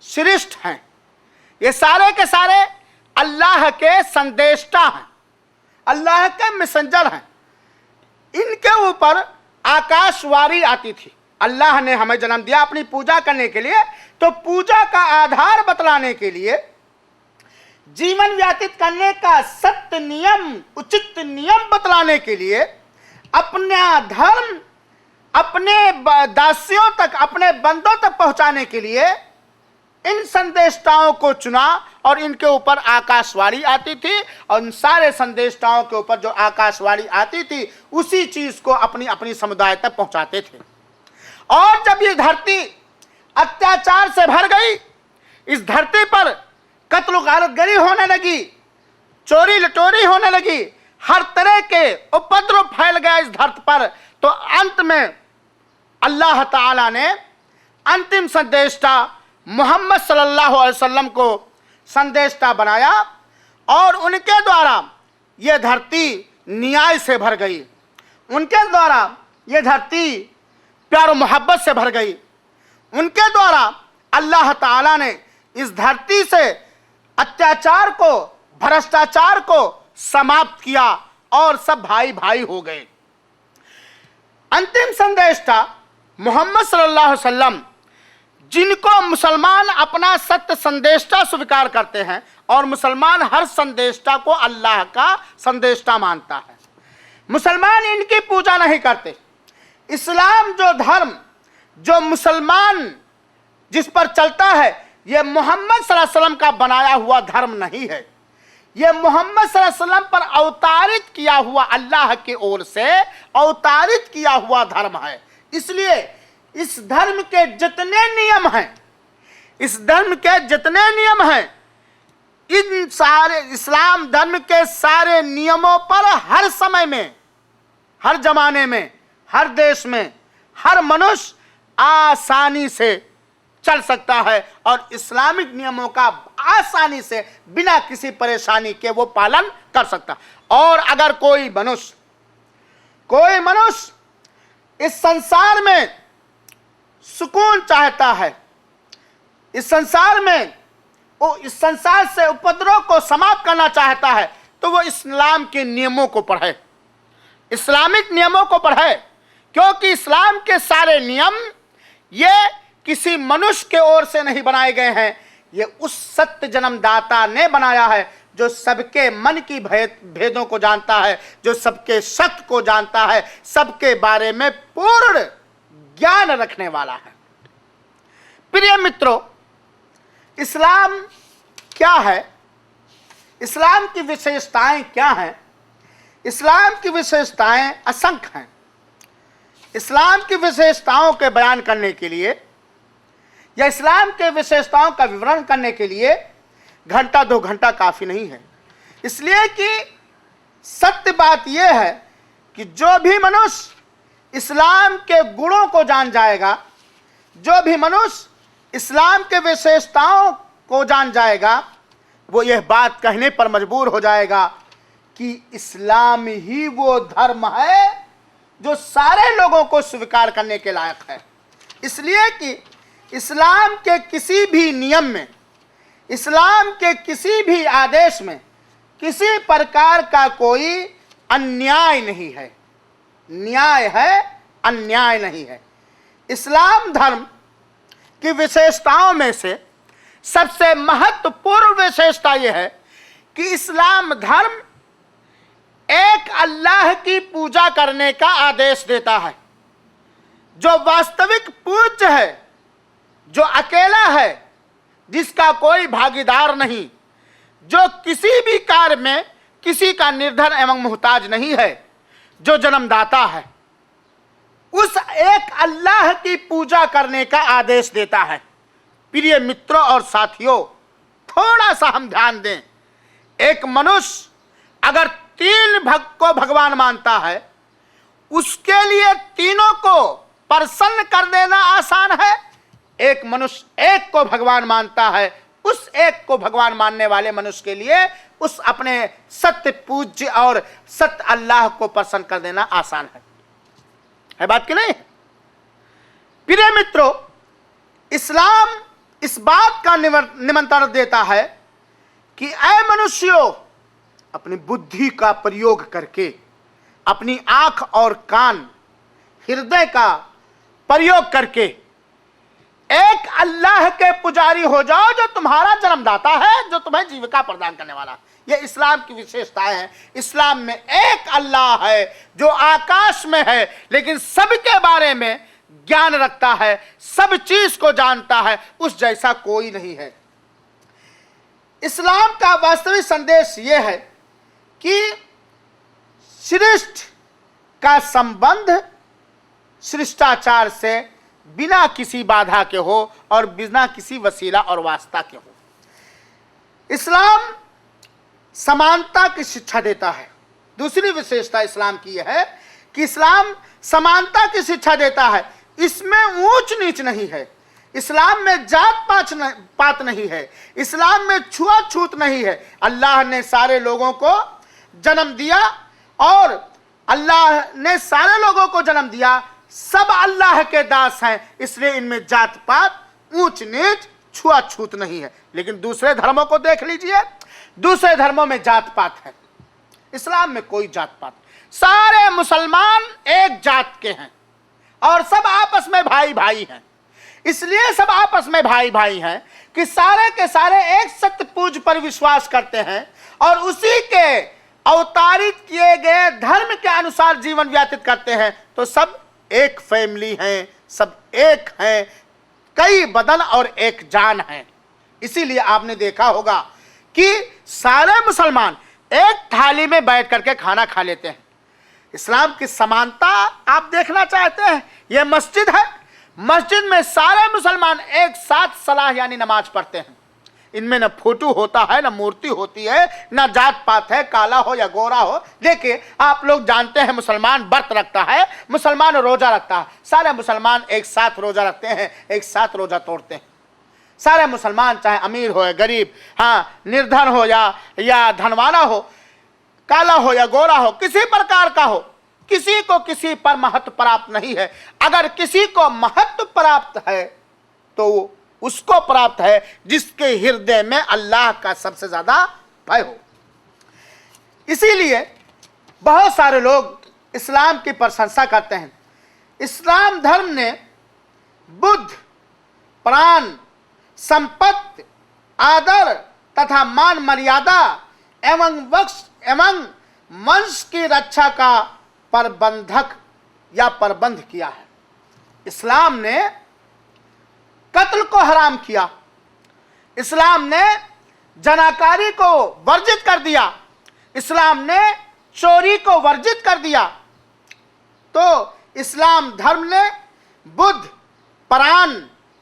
श्रेष्ठ हैं। ये सारे के सारे अल्लाह के संदेष्टा हैं, अल्लाह के मैसेंजर हैं। इनके ऊपर आकाशवाणी आती थी। अल्लाह ने हमें जन्म दिया अपनी पूजा करने के लिए, तो पूजा का आधार बतलाने के लिए, जीवन व्यतीत करने का सत्य नियम, उचित नियम बतलाने के लिए, अपना धर्म अपने दासियों तक, अपने बंदों तक पहुंचाने के लिए इन संदेष्टाओं को चुना और इनके ऊपर आकाशवाणी आती थी। और इन सारे संदेष्टाओं के ऊपर जो आकाशवाणी आती थी उसी चीज को अपनी अपनी समुदाय तक पहुंचाते थे। और जब ये धरती अत्याचार से भर गई, इस धरती पर कत्ल गारतगरी होने लगी, चोरी लटोरी होने लगी, हर तरह के उपद्रव फैल गया इस धरती पर, तो अंत में अल्लाह ताला ने अंतिम संदेष्टा मोहम्मद सल्लल्लाहु अलैहि वसल्लम को संदेष्टा बनाया और उनके द्वारा यह धरती न्याय से भर गई। उनके द्वारा यह धरती प्यार मोहब्बत से भर गई। उनके द्वारा अल्लाह ताला ने इस धरती से अत्याचार को, भ्रष्टाचार को समाप्त किया और सब भाई भाई हो गए। अंतिम संदेष्टा मोहम्मद सल्लल्लाहु अलैहि वसल्लम, जिनको मुसलमान अपना सत्य संदेष्टा स्वीकार करते हैं और मुसलमान हर संदेष्टा को अल्लाह का संदेष्टा मानता है। मुसलमान इनकी पूजा नहीं करते। इस्लाम जो धर्म, जो मुसलमान जिस पर चलता है, यह मोहम्मद सल्लल्लाहु अलैहि वसल्लम का बनाया हुआ धर्म नहीं है। यह मोहम्मद सल्लल्लाहु अलैहि वसल्लम पर अवतारित किया हुआ, अल्लाह की ओर से अवतारित किया हुआ धर्म है। इसलिए इस धर्म के जितने नियम हैं, इस धर्म के जितने नियम हैं, इन सारे इस्लाम धर्म के सारे नियमों पर हर समय में, हर जमाने में, हर देश में हर मनुष्य आसानी से चल सकता है और इस्लामिक नियमों का आसानी से बिना किसी परेशानी के वो पालन कर सकता। और अगर कोई मनुष्य इस संसार में सुकून चाहता है, इस संसार में वो इस संसार से उपद्रव को समाप्त करना चाहता है, तो वो इस्लाम के नियमों को पढ़े, इस्लामिक नियमों को पढ़े। क्योंकि इस्लाम के सारे नियम ये किसी मनुष्य के ओर से नहीं बनाए गए हैं, ये उस सत्य जन्मदाता ने बनाया है जो सबके मन की भेदों को जानता है, जो सबके सत्य को जानता है, सबके बारे में पूर्ण ज्ञान रखने वाला है। प्रिय मित्रों, इस्लाम क्या है? इस्लाम की विशेषताएं क्या हैं? इस्लाम की विशेषताएं असंख्य हैं। इस्लाम की विशेषताओं के बयान करने के लिए या इस्लाम के विशेषताओं का विवरण करने के लिए घंटा 2 घंटा काफ़ी नहीं है। इसलिए कि सत्य बात यह है कि जो भी मनुष्य इस्लाम के गुणों को जान जाएगा, जो भी मनुष्य इस्लाम के विशेषताओं को जान जाएगा, वो यह बात कहने पर मजबूर हो जाएगा कि इस्लाम ही वो धर्म है जो सारे लोगों को स्वीकार करने के लायक है। इसलिए कि इस्लाम के किसी भी नियम में, इस्लाम के किसी भी आदेश में किसी प्रकार का कोई अन्याय नहीं है। न्याय है, अन्याय नहीं है। इस्लाम धर्म की विशेषताओं में से सबसे महत्वपूर्ण विशेषता यह है कि इस्लाम धर्म एक अल्लाह की पूजा करने का आदेश देता है, जो वास्तविक पूज्य है, जो अकेला है, जिसका कोई भागीदार नहीं, जो किसी भी कार्य में किसी का निर्धन एवं मुहताज नहीं है, जो जन्मदाता है, उस एक अल्लाह की पूजा करने का आदेश देता है। प्रिय मित्रों और साथियों, थोड़ा सा हम ध्यान दें। एक मनुष्य अगर 3 को भगवान मानता है, उसके लिए तीनों को प्रसन्न कर देना आसान है। एक मनुष्य एक को भगवान मानता है, उस एक को भगवान मानने वाले मनुष्य के लिए उस अपने सत्य पूज्य और सत्य अल्लाह को प्रसन्न कर देना आसान है बात कि नहीं? प्रिय मित्रों, इस्लाम इस बात का निमंत्रण देता है कि ऐ मनुष्यों, अपनी बुद्धि का प्रयोग करके, अपनी आंख और कान, हृदय का प्रयोग करके एक अल्लाह के पुजारी हो जाओ, जो तुम्हारा जन्मदाता है, जो तुम्हें जीविका प्रदान करने वाला। यह इस्लाम की विशेषताएं हैं। इस्लाम में एक अल्लाह है जो आकाश में है, लेकिन सबके बारे में ज्ञान रखता है, सब चीज को जानता है, उस जैसा कोई नहीं है। इस्लाम का वास्तविक संदेश यह है कि सृष्टि का संबंध शिष्टाचार से बिना किसी बाधा के हो और बिना किसी वसीला और वास्ता के हो। इस्लाम समानता की शिक्षा देता है। दूसरी विशेषता इस्लाम की यह है कि इस्लाम समानता की शिक्षा देता है। इसमें ऊंच नीच नहीं है, इस्लाम में जात पात नहीं है, इस्लाम में छुआछूत नहीं है। अल्लाह ने सारे लोगों को जन्म दिया और अल्लाह ने सारे लोगों को जन्म दिया, सब अल्लाह के दास हैं, इसलिए इनमें जात पात, ऊंच नीच, छुआछूत नहीं है। लेकिन दूसरे धर्मों को देख लीजिए, दूसरे धर्मों में जात पात है, इस्लाम में कोई जात पात। सारे मुसलमान एक जात के हैं और सब आपस में भाई भाई हैं। इसलिए सब आपस में भाई भाई हैं कि सारे के सारे एक सत्य पूज पर विश्वास करते हैं और उसी के अवतारित किए गए धर्म के अनुसार जीवन व्यतीत करते हैं। तो सब एक फैमिली हैं, सब एक हैं, कई बदन और एक जान हैं। इसीलिए आपने देखा होगा कि सारे मुसलमान एक थाली में बैठ करके खाना खा लेते हैं। इस्लाम की समानता आप देखना चाहते हैं, यह मस्जिद है, मस्जिद में सारे मुसलमान एक साथ सलाह यानी नमाज पढ़ते हैं। इनमें न फोटो होता है, न मूर्ति होती है, न जात पात है, काला हो या गोरा हो। देखिए, आप लोग जानते हैं मुसलमान व्रत रखता है, मुसलमान रोजा रखता है, सारे मुसलमान एक साथ रोजा रखते हैं, एक साथ रोजा तोड़ते हैं। सारे मुसलमान चाहे अमीर हो या गरीब, हाँ, निर्धन हो या धनवाना हो, काला हो या गोरा हो, किसी प्रकार का हो, किसी को किसी पर महत्व प्राप्त नहीं है। अगर किसी को महत्व प्राप्त है तो उसको प्राप्त है जिसके हृदय में अल्लाह का सबसे ज्यादा भय हो। इसीलिए बहुत सारे लोग इस्लाम की प्रशंसा करते हैं। इस्लाम धर्म ने बुद्ध, प्राण, संपत्ति, आदर तथा मान मर्यादा एवं वंश की रक्षा का प्रबंधक या प्रबंध किया है। इस्लाम ने कत्ल को हराम किया, इस्लाम ने जनाकारी को वर्जित कर दिया, इस्लाम ने चोरी को वर्जित कर दिया। तो इस्लाम धर्म ने बुद्ध, प्राण,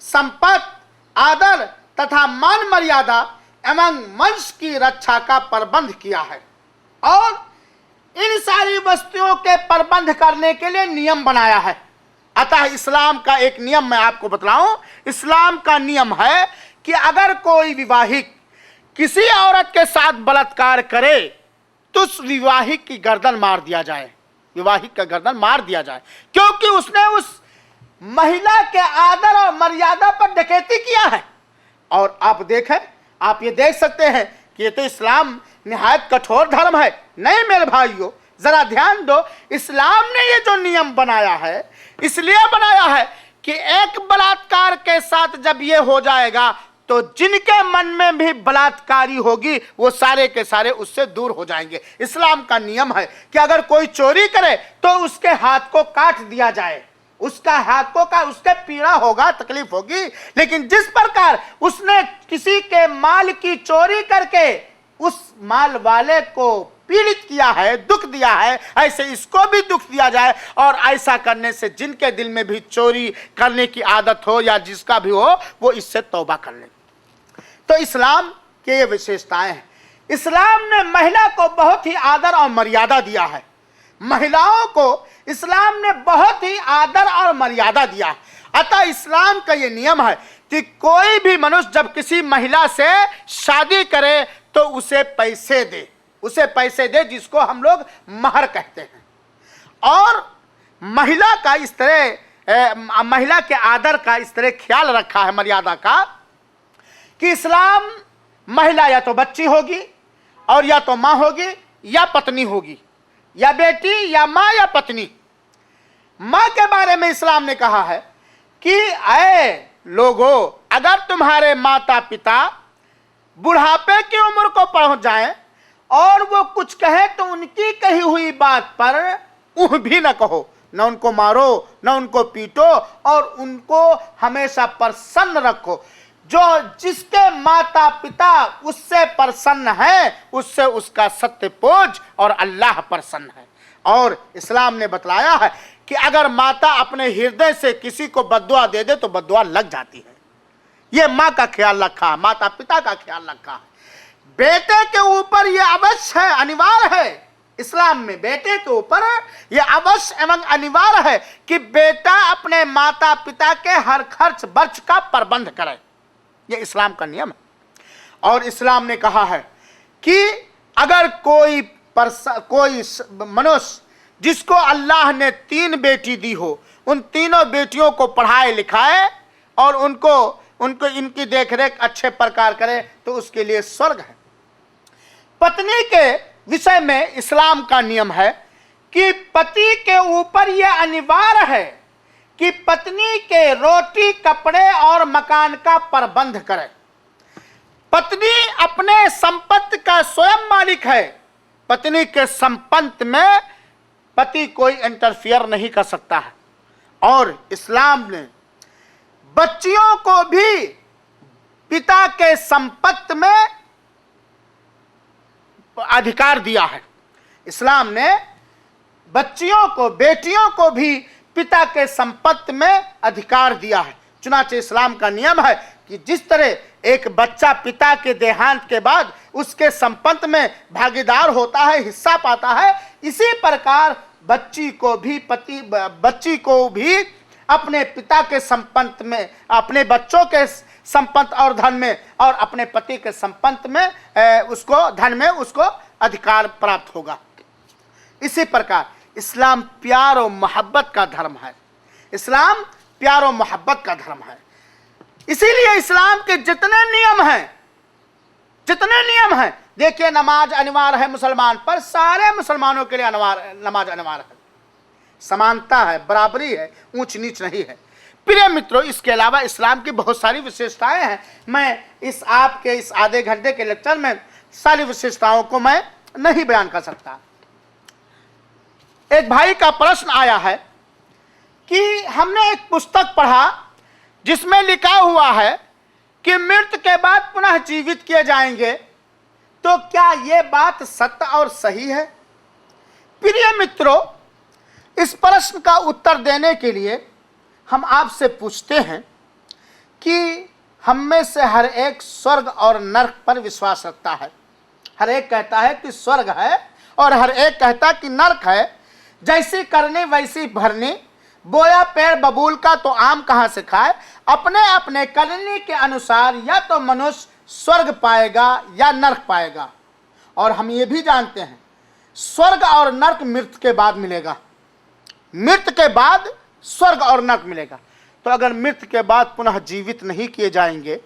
संपत्ति, आदर तथा मान मर्यादा एवं वंश की रक्षा का प्रबंध किया है और इन सारी वस्तुओं के प्रबंध करने के लिए नियम बनाया है। अतः इस्लाम का एक नियम मैं आपको बतलाऊं। इस्लाम का नियम है कि अगर कोई विवाहिक किसी औरत के साथ बलात्कार करे तो उस विवाहिक की गर्दन मार दिया जाए, विवाहिक का गर्दन मार दिया जाए, क्योंकि उसने उस महिला के आदर और मर्यादा पर डकैती किया है। और आप देखें, आप ये देख सकते हैं कि ये तो इस्लाम निहायत कठोर धर्म है। नहीं मेरे भाइयों, जरा ध्यान दो, इस्लाम ने ये जो नियम बनाया है इसलिए बनाया है कि एक बलात्कार के साथ जब ये हो जाएगा तो जिनके मन में भी बलात्कारी होगी वो सारे के सारे उससे दूर हो जाएंगे। इस्लाम का नियम है कि अगर कोई चोरी करे तो उसके हाथ को काट दिया जाए, उसका हाथों का उसके पीड़ा होगा, तकलीफ होगी। लेकिन जिस प्रकार उसने किसी के माल की चोरी करके उस माल वाले को पीड़ित किया है, दुख दिया है, ऐसे इसको भी दुख दिया जाए। और ऐसा करने से जिनके दिल में भी चोरी करने की आदत हो या जिसका भी हो, वो इससे तौबा कर ले। तो इस्लाम के ये विशेषताएं हैं। इस्लाम ने महिला को बहुत ही आदर और मर्यादा दिया है। महिलाओं को इस्लाम ने बहुत ही आदर और मर्यादा दिया। अतः इस्लाम का ये नियम है कि कोई भी मनुष्य जब किसी महिला से शादी करे तो उसे पैसे दे, उसे पैसे दे, जिसको हम लोग महर कहते हैं। और महिला का इस तरह महिला के आदर का इस तरह ख्याल रखा है, मर्यादा का, कि इस्लाम महिला या तो बच्ची होगी और या तो माँ होगी या पत्नी होगी, या बेटी या माँ या पत्नी। माँ के बारे में इस्लाम ने कहा है कि ऐ लोगों, अगर तुम्हारे माता पिता बुढ़ापे की उम्र को पहुंच जाएं और वो कुछ कहे तो उनकी कही हुई बात पर उह भी न कहो, न उनको मारो न उनको पीटो, और उनको हमेशा प्रसन्न रखो। जो जिसके माता पिता उससे प्रसन्न है, उससे उसका सत्य पोज और अल्लाह प्रसन्न है। और इस्लाम ने बतलाया है कि अगर माता अपने हृदय से किसी को बद्दुआ दे दे तो बद्दुआ लग जाती है। ये माँ का ख्याल रखा है, माता पिता का ख्याल रखा है। बेटे के ऊपर यह अवश्य है, अनिवार्य है। इस्लाम में बेटे के ऊपर यह अवश्य एवं अनिवार्य है कि बेटा अपने माता पिता के हर खर्च वर्च का प्रबंध करे। यह इस्लाम का नियम है। और इस्लाम ने कहा है कि अगर कोई मनुष्य जिसको अल्लाह ने 3 बेटी दी हो, उन तीनों बेटियों को पढ़ाए लिखाए और उनको इनकी देखरेख अच्छे प्रकार करे तो उसके लिए स्वर्ग है। पत्नी के विषय में इस्लाम का नियम है कि पति के ऊपर यह अनिवार्य है कि पत्नी के रोटी कपड़े और मकान का प्रबंध करे। पत्नी अपने संपत्ति का स्वयं मालिक है। पत्नी के संपत्ति में पति कोई इंटरफियर नहीं कर सकता है। और इस्लाम ने बच्चियों को भी पिता के संपत्ति में अधिकार दिया है। इस्लाम ने बच्चियों को, बेटियों को भी पिता के संपत्ति में अधिकार दिया है। चुनाचे इस्लाम का नियम है कि जिस तरह एक बच्चा पिता के देहांत के बाद उसके संपत्ति में भागीदार होता है, हिस्सा पाता है, इसी प्रकार बच्ची को भी अपने पिता के संपत्ति में, अपने बच्चों के संपत्ति और धन में और अपने पति के संपत्ति में उसको धन में उसको अधिकार प्राप्त होगा। इसी प्रकार इस्लाम प्यार और मोहब्बत का धर्म है। इस्लाम प्यार और मोहब्बत का धर्म है। इसीलिए इस्लाम के जितने नियम हैं, देखिए नमाज अनिवार्य है मुसलमान पर, सारे मुसलमानों के लिए नमाज अनिवार्य है। समानता है, बराबरी है, ऊंच नीच नहीं है। प्रिय मित्रों, इसके अलावा इस्लाम की बहुत सारी विशेषताएं हैं। मैं आपके इस आधे घंटे के लेक्चर में सारी विशेषताओं को मैं नहीं बयान कर सकता। एक भाई का प्रश्न आया है कि हमने एक पुस्तक पढ़ा जिसमें लिखा हुआ है कि मृत्यु के बाद पुनः जीवित किए जाएंगे, तो क्या यह बात सत्य और सही है? प्रिय मित्रों, इस प्रश्न का उत्तर देने के लिए हम आपसे पूछते हैं कि हम में से हर एक स्वर्ग और नरक पर विश्वास रखता है। हर एक कहता है कि स्वर्ग है और हर एक कहता है कि नरक है। जैसी करनी वैसी भरनी, बोया पेड़ बबूल का तो आम कहाँ से खाए। अपने अपने करनी के अनुसार या तो मनुष्य स्वर्ग पाएगा या नरक पाएगा। और हम ये भी जानते हैं स्वर्ग और नरक मृत्यु के बाद मिलेगा। मृत्यु के बाद स्वर्ग और नरक मिलेगा। तो अगर मृत्यु के बाद पुनः जीवित नहीं किए जाएंगे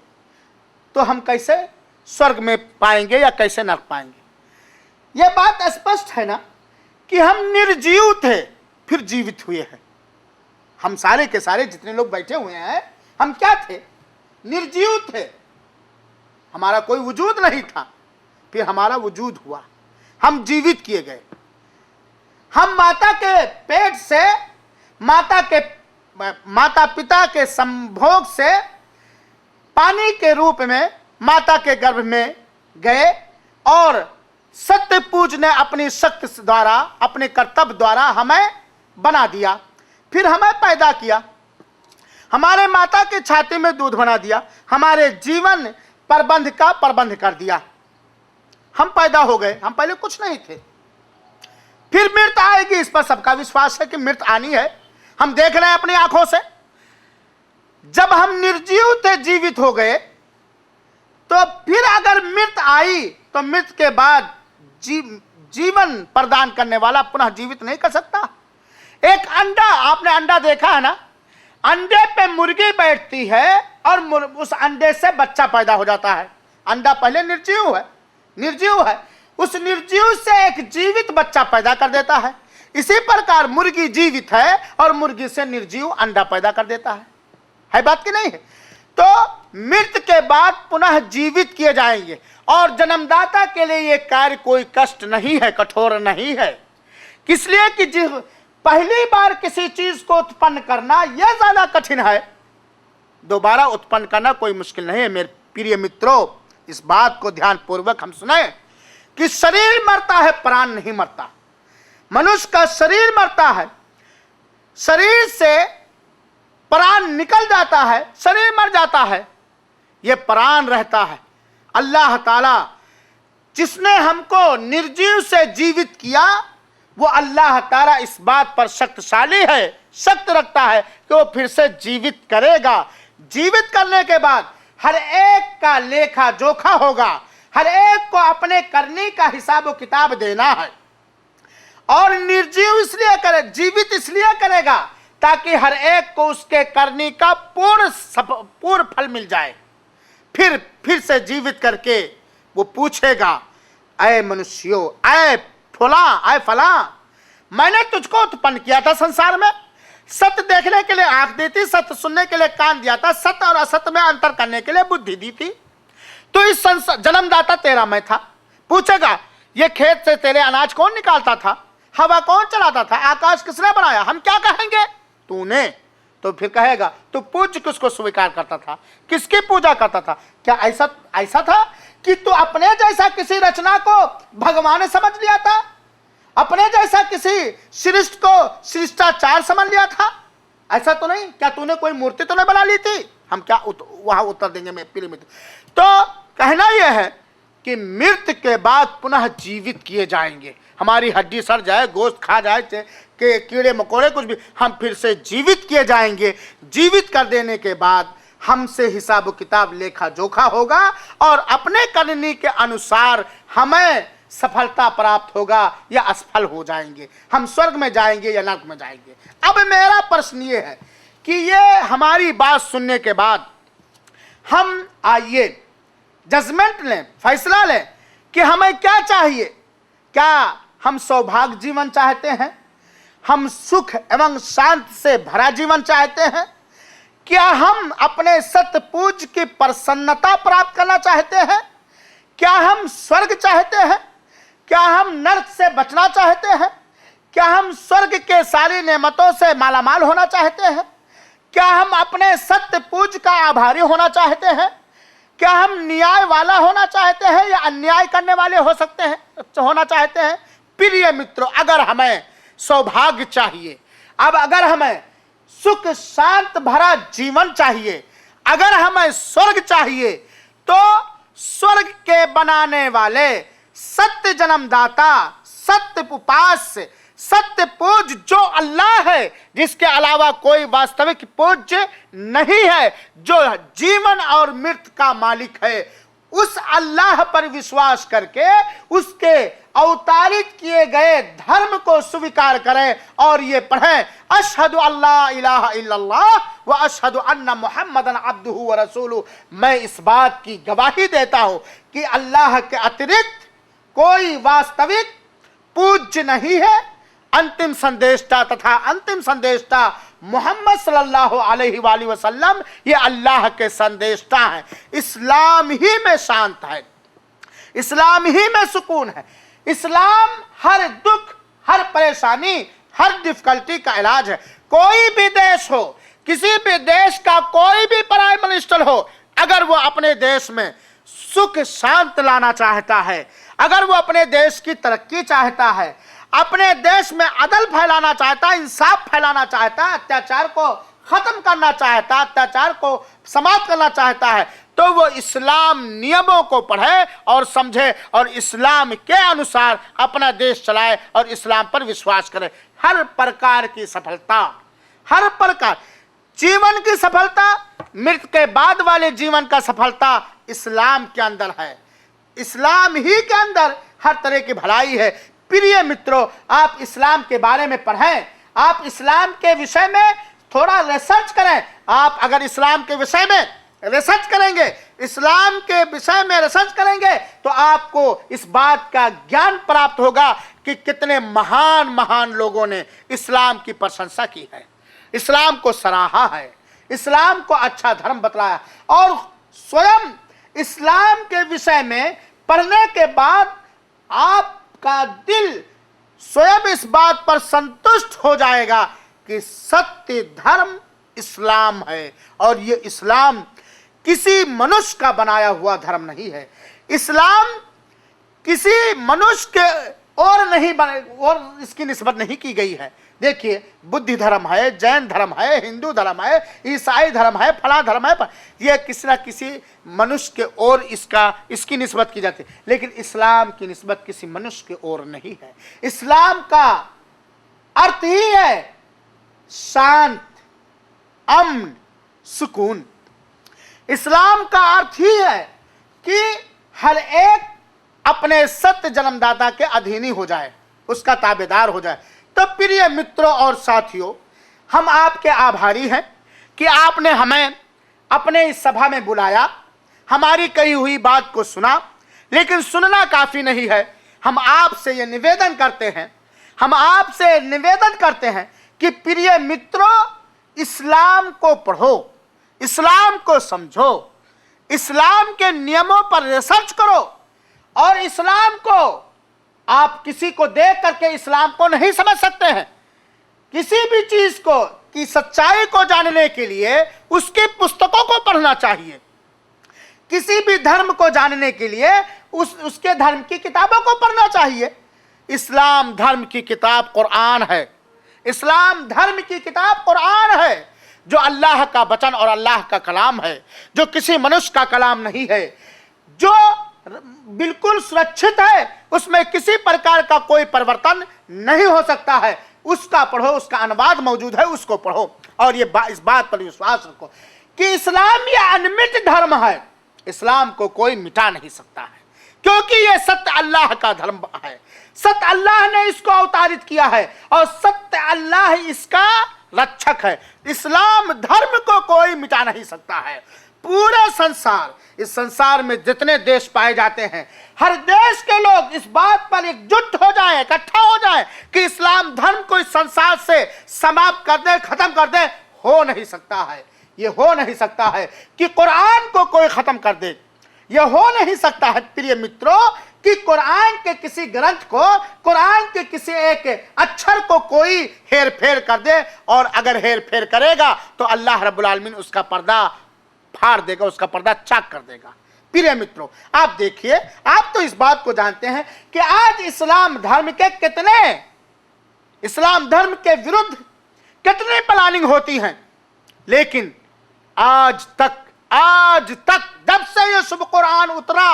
तो हम कैसे स्वर्ग में पाएंगे या कैसे नरक पाएंगे? यह बात स्पष्ट है ना कि हम निर्जीव थे फिर जीवित हुए हैं। हम सारे के सारे जितने लोग बैठे हुए हैं, हम क्या थे? निर्जीव थे। हमारा कोई वजूद नहीं था, फिर हमारा वजूद हुआ, हम जीवित किए गए। हम माता के पेट से माता पिता के संभोग से पानी के रूप में माता के गर्भ में गए और सत्य पूज ने अपनी शक्ति द्वारा, अपने कर्तव्य द्वारा हमें बना दिया, फिर हमें पैदा किया, हमारे माता की छाती में दूध बना दिया, हमारे जीवन प्रबंध का प्रबंध कर दिया। हम पैदा हो गए, हम पहले कुछ नहीं थे। फिर मृत्यु आएगी, इस पर सबका विश्वास है कि मृत्यु आनी है। हम देख रहे हैं अपनी आंखों से। जब हम निर्जीव थे जीवित हो गए, तो फिर अगर मृत्यु आई तो मृत्यु के बाद जीवन प्रदान करने वाला पुनः जीवित नहीं कर सकता। एक अंडा, आपने अंडा देखा है ना? अंडे पे मुर्गी बैठती है और उस अंडे से बच्चा पैदा हो जाता है। अंडा पहले निर्जीव है, उस निर्जीव से एक जीवित बच्चा पैदा कर देता है। इसी प्रकार मुर्गी जीवित है और मुर्गी से निर्जीव अंडा पैदा कर देता है बात कि नहीं है? तो मृत्यु के बाद पुनः जीवित किए जाएंगे और जन्मदाता के लिए यह कार्य कोई कष्ट नहीं है, कठोर नहीं है। इसलिए कि पहली बार किसी चीज को उत्पन्न करना यह ज्यादा कठिन है, दोबारा उत्पन्न करना कोई मुश्किल नहीं है। मेरे प्रिय मित्रों, इस बात को ध्यान पूर्वक हम सुने कि शरीर मरता है, प्राण नहीं मरता। मनुष्य का शरीर मरता है, शरीर से प्राण निकल जाता है, शरीर मर जाता है, यह प्राण रहता है। अल्लाह ताला जिसने हमको निर्जीव से जीवित किया, वो अल्लाह ताला इस बात पर शक्तिशाली है, शक्त रखता है कि वो फिर से जीवित करेगा। जीवित करने के बाद हर एक का लेखा जोखा होगा, हर एक को अपने करने का हिसाब व किताब देना है। और निर्जीव इसलिए करे, जीवित इसलिए करेगा ताकि हर एक को उसके करने का पूर्ण फल मिल जाए। फिर से जीवित करके वो पूछेगा, ऐ मनुष्यों, ऐ फला, मैंने तुझको उत्पन्न किया था संसार में, सत्य देखने के लिए आंख दी थी, सत्य सुनने के लिए कान दिया था, सत्य और असत्य में अंतर करने के लिए बुद्धि दी थी। तो इस जन्मदाता तेरा मैं था। पूछेगा, ये खेत से तेरे अनाज कौन निकालता था, हवा कौन चलाता था, आकाश किसने बनाया? हम क्या कहेंगे? तूने। तो फिर कहेगा, तू पूज्य किसको स्वीकार करता था, किसकी पूजा करता था? क्या ऐसा था कि तू अपने जैसा किसी रचना को भगवान समझ लिया था, अपने जैसा किसी सृष्टि को शिष्टाचार समझ लिया था? ऐसा तो नहीं। क्या तूने कोई मूर्ति तो नहीं बना ली थी? हम क्या वहां उत्तर देंगे मेरे प्रिय मित्र? तो कहना यह है कि मृत्यु के बाद पुनः जीवित किए जाएंगे। हमारी हड्डी सड़ जाए, गोश्त खा जाए, के कीड़े मकोड़े कुछ भी, हम फिर से जीवित किए जाएंगे। जीवित कर देने के बाद हमसे हिसाब किताब लेखा जोखा होगा और अपने करने के अनुसार हमें सफलता प्राप्त होगा या असफल हो जाएंगे, हम स्वर्ग में जाएंगे या नरक में जाएंगे। अब मेरा प्रश्न ये है कि ये हमारी बात सुनने के बाद हम आइए जजमेंट लें, फैसला लें कि हमें क्या चाहिए। क्या हम सौभाग्य जीवन चाहते हैं? हम सुख एवं शांति से भरा जीवन चाहते हैं? क्या हम अपने सत्य पूज्य की प्रसन्नता प्राप्त करना चाहते हैं? क्या हम स्वर्ग चाहते हैं? क्या हम नरक से बचना चाहते हैं? क्या हम स्वर्ग के सारी नेमतों से मालामाल होना चाहते हैं? क्या हम अपने सत्य पूज्य का आभारी होना चाहते हैं? क्या हम न्याय वाला होना चाहते हैं या अन्याय करने वाले होना चाहते हैं? प्रिय मित्रों, अगर हमें सौभाग्य चाहिए, अब अगर हमें सुख शांत भरा जीवन चाहिए, अगर हमें स्वर्ग चाहिए, तो स्वर्ग के बनाने वाले सत्य जन्मदाता, सत्य उपास्य, सत्य पूज्य जो अल्लाह है, जिसके अलावा कोई वास्तविक पूज्य नहीं है, जो जीवन और मृत्यु का मालिक है, उस अल्लाह पर विश्वास करके उसके अवतारित किए गए धर्म को स्वीकार करें और ये पढ़ें, अशहदु अल्ला इलाहा इल्लल्लाह व अशहदु अन्ना मुहम्मदन अब्दुहु व रसूलुहु। मैं इस बात की गवाही देता हूं कि अल्लाह के अतिरिक्त कोई वास्तविक पूज्य नहीं है। अंतिम संदेशता तथा अंतिम संदेशता मोहम्मद सल्लल्लाहु अलैहि वसल्लम ये अल्लाह के संदेशता हैं। इस्लाम ही में शांत है, इस्लाम ही में सुकून है। इस्लाम हर दुख, हर परेशानी, हर डिफिकल्टी का इलाज है। कोई भी देश हो, किसी भी देश का कोई भी प्राइम मिनिस्टर हो, अगर वो अपने देश में सुख शांत लाना चाहता है, अगर वो अपने देश की तरक्की चाहता है, अपने देश में अदल फैलाना चाहता है, इंसाफ फैलाना चाहता है, अत्याचार को खत्म करना चाहता है, अत्याचार को समाप्त करना चाहता है, तो वो इस्लाम नियमों को पढ़े और समझे और इस्लाम के अनुसार अपना देश चलाए और इस्लाम पर विश्वास करे। हर प्रकार की सफलता, हर प्रकार जीवन की सफलता, मृत्यु के बाद वाले जीवन का सफलता इस्लाम के अंदर है। इस्लाम ही के अंदर हर तरह की भलाई है। प्रिय मित्रों, आप इस्लाम के बारे में पढ़ें, आप इस्लाम के विषय में थोड़ा रिसर्च करें। आप अगर इस्लाम के विषय में रिसर्च करेंगे, इस्लाम के विषय में रिसर्च करेंगे, तो आपको इस बात का ज्ञान प्राप्त होगा कि कितने महान महान लोगों ने इस्लाम की प्रशंसा की है, इस्लाम को सराहा है, इस्लाम को अच्छा धर्म बतलाया। और स्वयं इस्लाम के विषय में पढ़ने के बाद आपका दिल स्वयं इस बात पर संतुष्ट हो जाएगा कि सत्य धर्म इस्लाम है, और ये इस्लाम किसी मनुष्य का बनाया हुआ धर्म नहीं है। इस्लाम किसी मनुष्य के और नहीं बने और इसकी निस्बत नहीं की गई है। देखिए, बुद्ध धर्म है, जैन धर्म है, हिंदू धर्म है, ईसाई धर्म है, फला धर्म है, ये किसी न किसी मनुष्य के और इसकी निस्बत की जाती है, लेकिन इस्लाम की निस्बत किसी मनुष्य के और नहीं है। इस्लाम का अर्थ ही है शांत, अमन, सुकून। इस्लाम का अर्थ ही है कि हर एक अपने सत्य जन्मदाता के अधीनी हो जाए, उसका ताबेदार हो जाए। तो प्रिय मित्रों और साथियों, हम आपके आभारी हैं कि आपने हमें अपने इस सभा में बुलाया, हमारी कही हुई बात को सुना। लेकिन सुनना काफी नहीं है, हम आपसे ये निवेदन करते हैं, कि प्रिय मित्रों, इस्लाम को पढ़ो, इस्लाम को समझो, इस्लाम के नियमों पर रिसर्च करो। और इस्लाम को आप किसी को देख करके इस्लाम को नहीं समझ सकते हैं। किसी भी चीज को की सच्चाई को जानने के लिए उसकी पुस्तकों को पढ़ना चाहिए। किसी भी धर्म को जानने के लिए उसके धर्म की किताबों को पढ़ना चाहिए। इस्लाम धर्म की किताब कुरान है। इस्लाम धर्म की किताब कुरान है, जो अल्लाह का वचन और अल्लाह का कलाम है, जो किसी मनुष्य का कलाम नहीं है, जो बिल्कुल सुरक्षित है, उसमें किसी प्रकार का कोई परिवर्तन नहीं हो सकता है। उसका पढ़ो, उसका अनुवाद मौजूद है, उसको पढ़ो। और ये इस बात पर विश्वास रखो कि इस्लाम ये अनमिट धर्म है, इस्लाम को कोई मिटा नहीं सकता है, क्योंकि ये सत्य अल्लाह का धर्म है। सत्य अल्लाह ने इसको अवतारित किया है और सत्य अल्लाह इसका रक्षक है। इस्लाम धर्म को कोई मिटा नहीं सकता है। पूरे संसार, इस संसार में जितने देश पाए जाते हैं, हर देश के लोग इस बात पर एकजुट हो जाएं, इकट्ठा हो जाएं कि इस्लाम धर्म को इस संसार से समाप्त कर दे, खत्म कर दे। हो नहीं सकता है, ये हो नहीं सकता है कि कुरान को कोई खत्म कर दे। यह हो नहीं सकता है प्रिय मित्रों कि कुरान के किसी ग्रंथ को, कुरान के किसी एक अक्षर को कोई हेर फेर कर दे। और अगर हेर फेर करेगा तो अल्लाह रब्बुल आलमीन उसका पर्दा फाड़ देगा, उसका पर्दा चाक कर देगा। प्रिय मित्रों, आप देखिए, आप तो इस बात को जानते हैं कि आज इस्लाम धर्म के विरुद्ध कितनी प्लानिंग होती हैं, लेकिन आज तक जब से ये शुभ कुरान उतरा,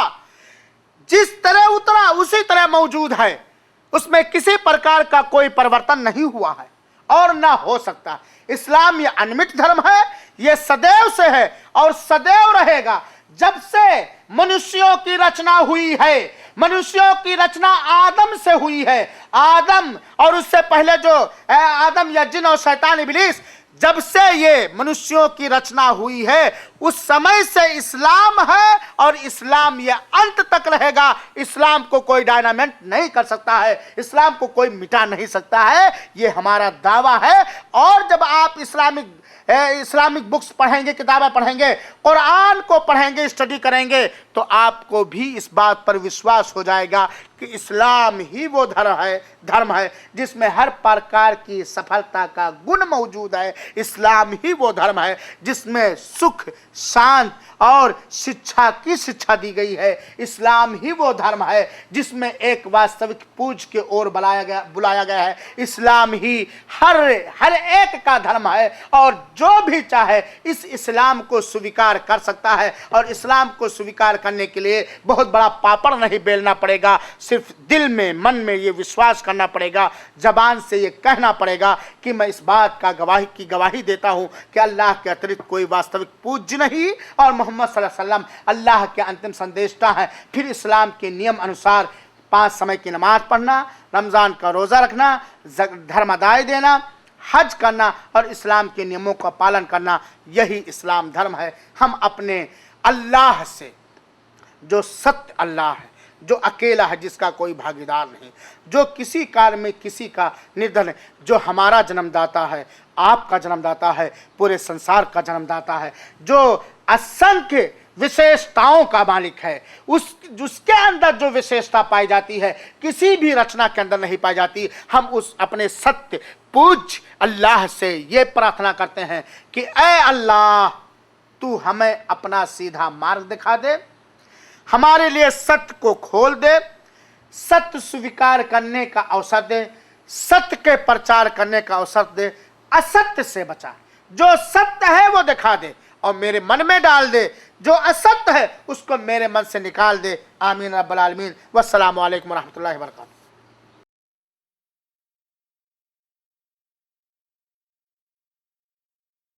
जिस तरह उतरा उसी तरह मौजूद है, उसमें किसी प्रकार का कोई परिवर्तन नहीं हुआ है और ना हो सकता। इस्लाम ये अनमिट धर्म है, ये सदैव से है और सदैव रहेगा। जब से मनुष्यों की रचना हुई है, मनुष्यों की रचना आदम से हुई है। आदम और उससे पहले जो आदम या जिन और शैतान इब्लीस, जब से ये मनुष्यों की रचना हुई है उस समय से इस्लाम है और इस्लाम ये अंत तक रहेगा। इस्लाम को कोई डायनामेंट नहीं कर सकता है, इस्लाम को कोई मिटा नहीं सकता है, ये हमारा दावा है। और जब आप इस्लामिक बुक्स पढ़ेंगे, किताबें पढ़ेंगे, कुरान को पढ़ेंगे, स्टडी करेंगे, तो आपको भी इस बात पर विश्वास हो जाएगा कि इस्लाम ही वो धर्म है जिसमें हर प्रकार की सफलता का गुण मौजूद है। इस्लाम ही वो धर्म है जिसमें सुख, शांत और शिक्षा की शिक्षा दी गई है। इस्लाम ही वो धर्म है जिसमें एक वास्तविक पूज के ओर बुलाया गया है। इस्लाम ही हर एक का धर्म है और जो भी चाहे इस इस्लाम को स्वीकार कर सकता है। और इस्लाम को स्वीकार करने के लिए बहुत बड़ा पापड़ नहीं बेलना पड़ेगा, सिर्फ दिल में, मन में ये विश्वास करना पड़ेगा, जबान से ये कहना पड़ेगा कि मैं इस बात का गवाही देता हूँ कि अल्लाह के अतिरिक्त कोई वास्तविक पूज्य नहीं और मोहम्मद सल्लल्लाहु अलैहि वसल्लम अल्लाह के अंतिम संदेशता है। फिर इस्लाम के नियम अनुसार 5 समय की नमाज पढ़ना, रमज़ान का रोज़ा रखना, धर्म अदाय देना, हज करना और इस्लाम के नियमों का पालन करना, यही इस्लाम धर्म है। हम अपने अल्लाह से, जो सत्य अल्लाह है, जो अकेला है, जिसका कोई भागीदार नहीं, जो किसी कार्य में किसी का निर्धन है, जो हमारा जन्मदाता है, आपका जन्मदाता है, पूरे संसार का जन्मदाता है, जो असंख्य विशेषताओं का मालिक है, उसके अंदर जो विशेषता पाई जाती है किसी भी रचना के अंदर नहीं पाई जाती। हम उस अपने सत्य पूज्य अल्लाह से ये प्रार्थना करते हैं कि ऐ अल्लाह, तू हमें अपना सीधा मार्ग दिखा दे, हमारे लिए सत्य को खोल दे, सत्य स्वीकार करने का अवसर दे, सत्य के प्रचार करने का अवसर दे, असत्य से बचा, जो सत्य है वो दिखा दे और मेरे मन में डाल दे, जो असत्य है उसको मेरे मन से निकाल दे। आमीन रब्बल आलमीन। वस्सलामु अलैकुम रहमतुल्लाहि व बरकातहू।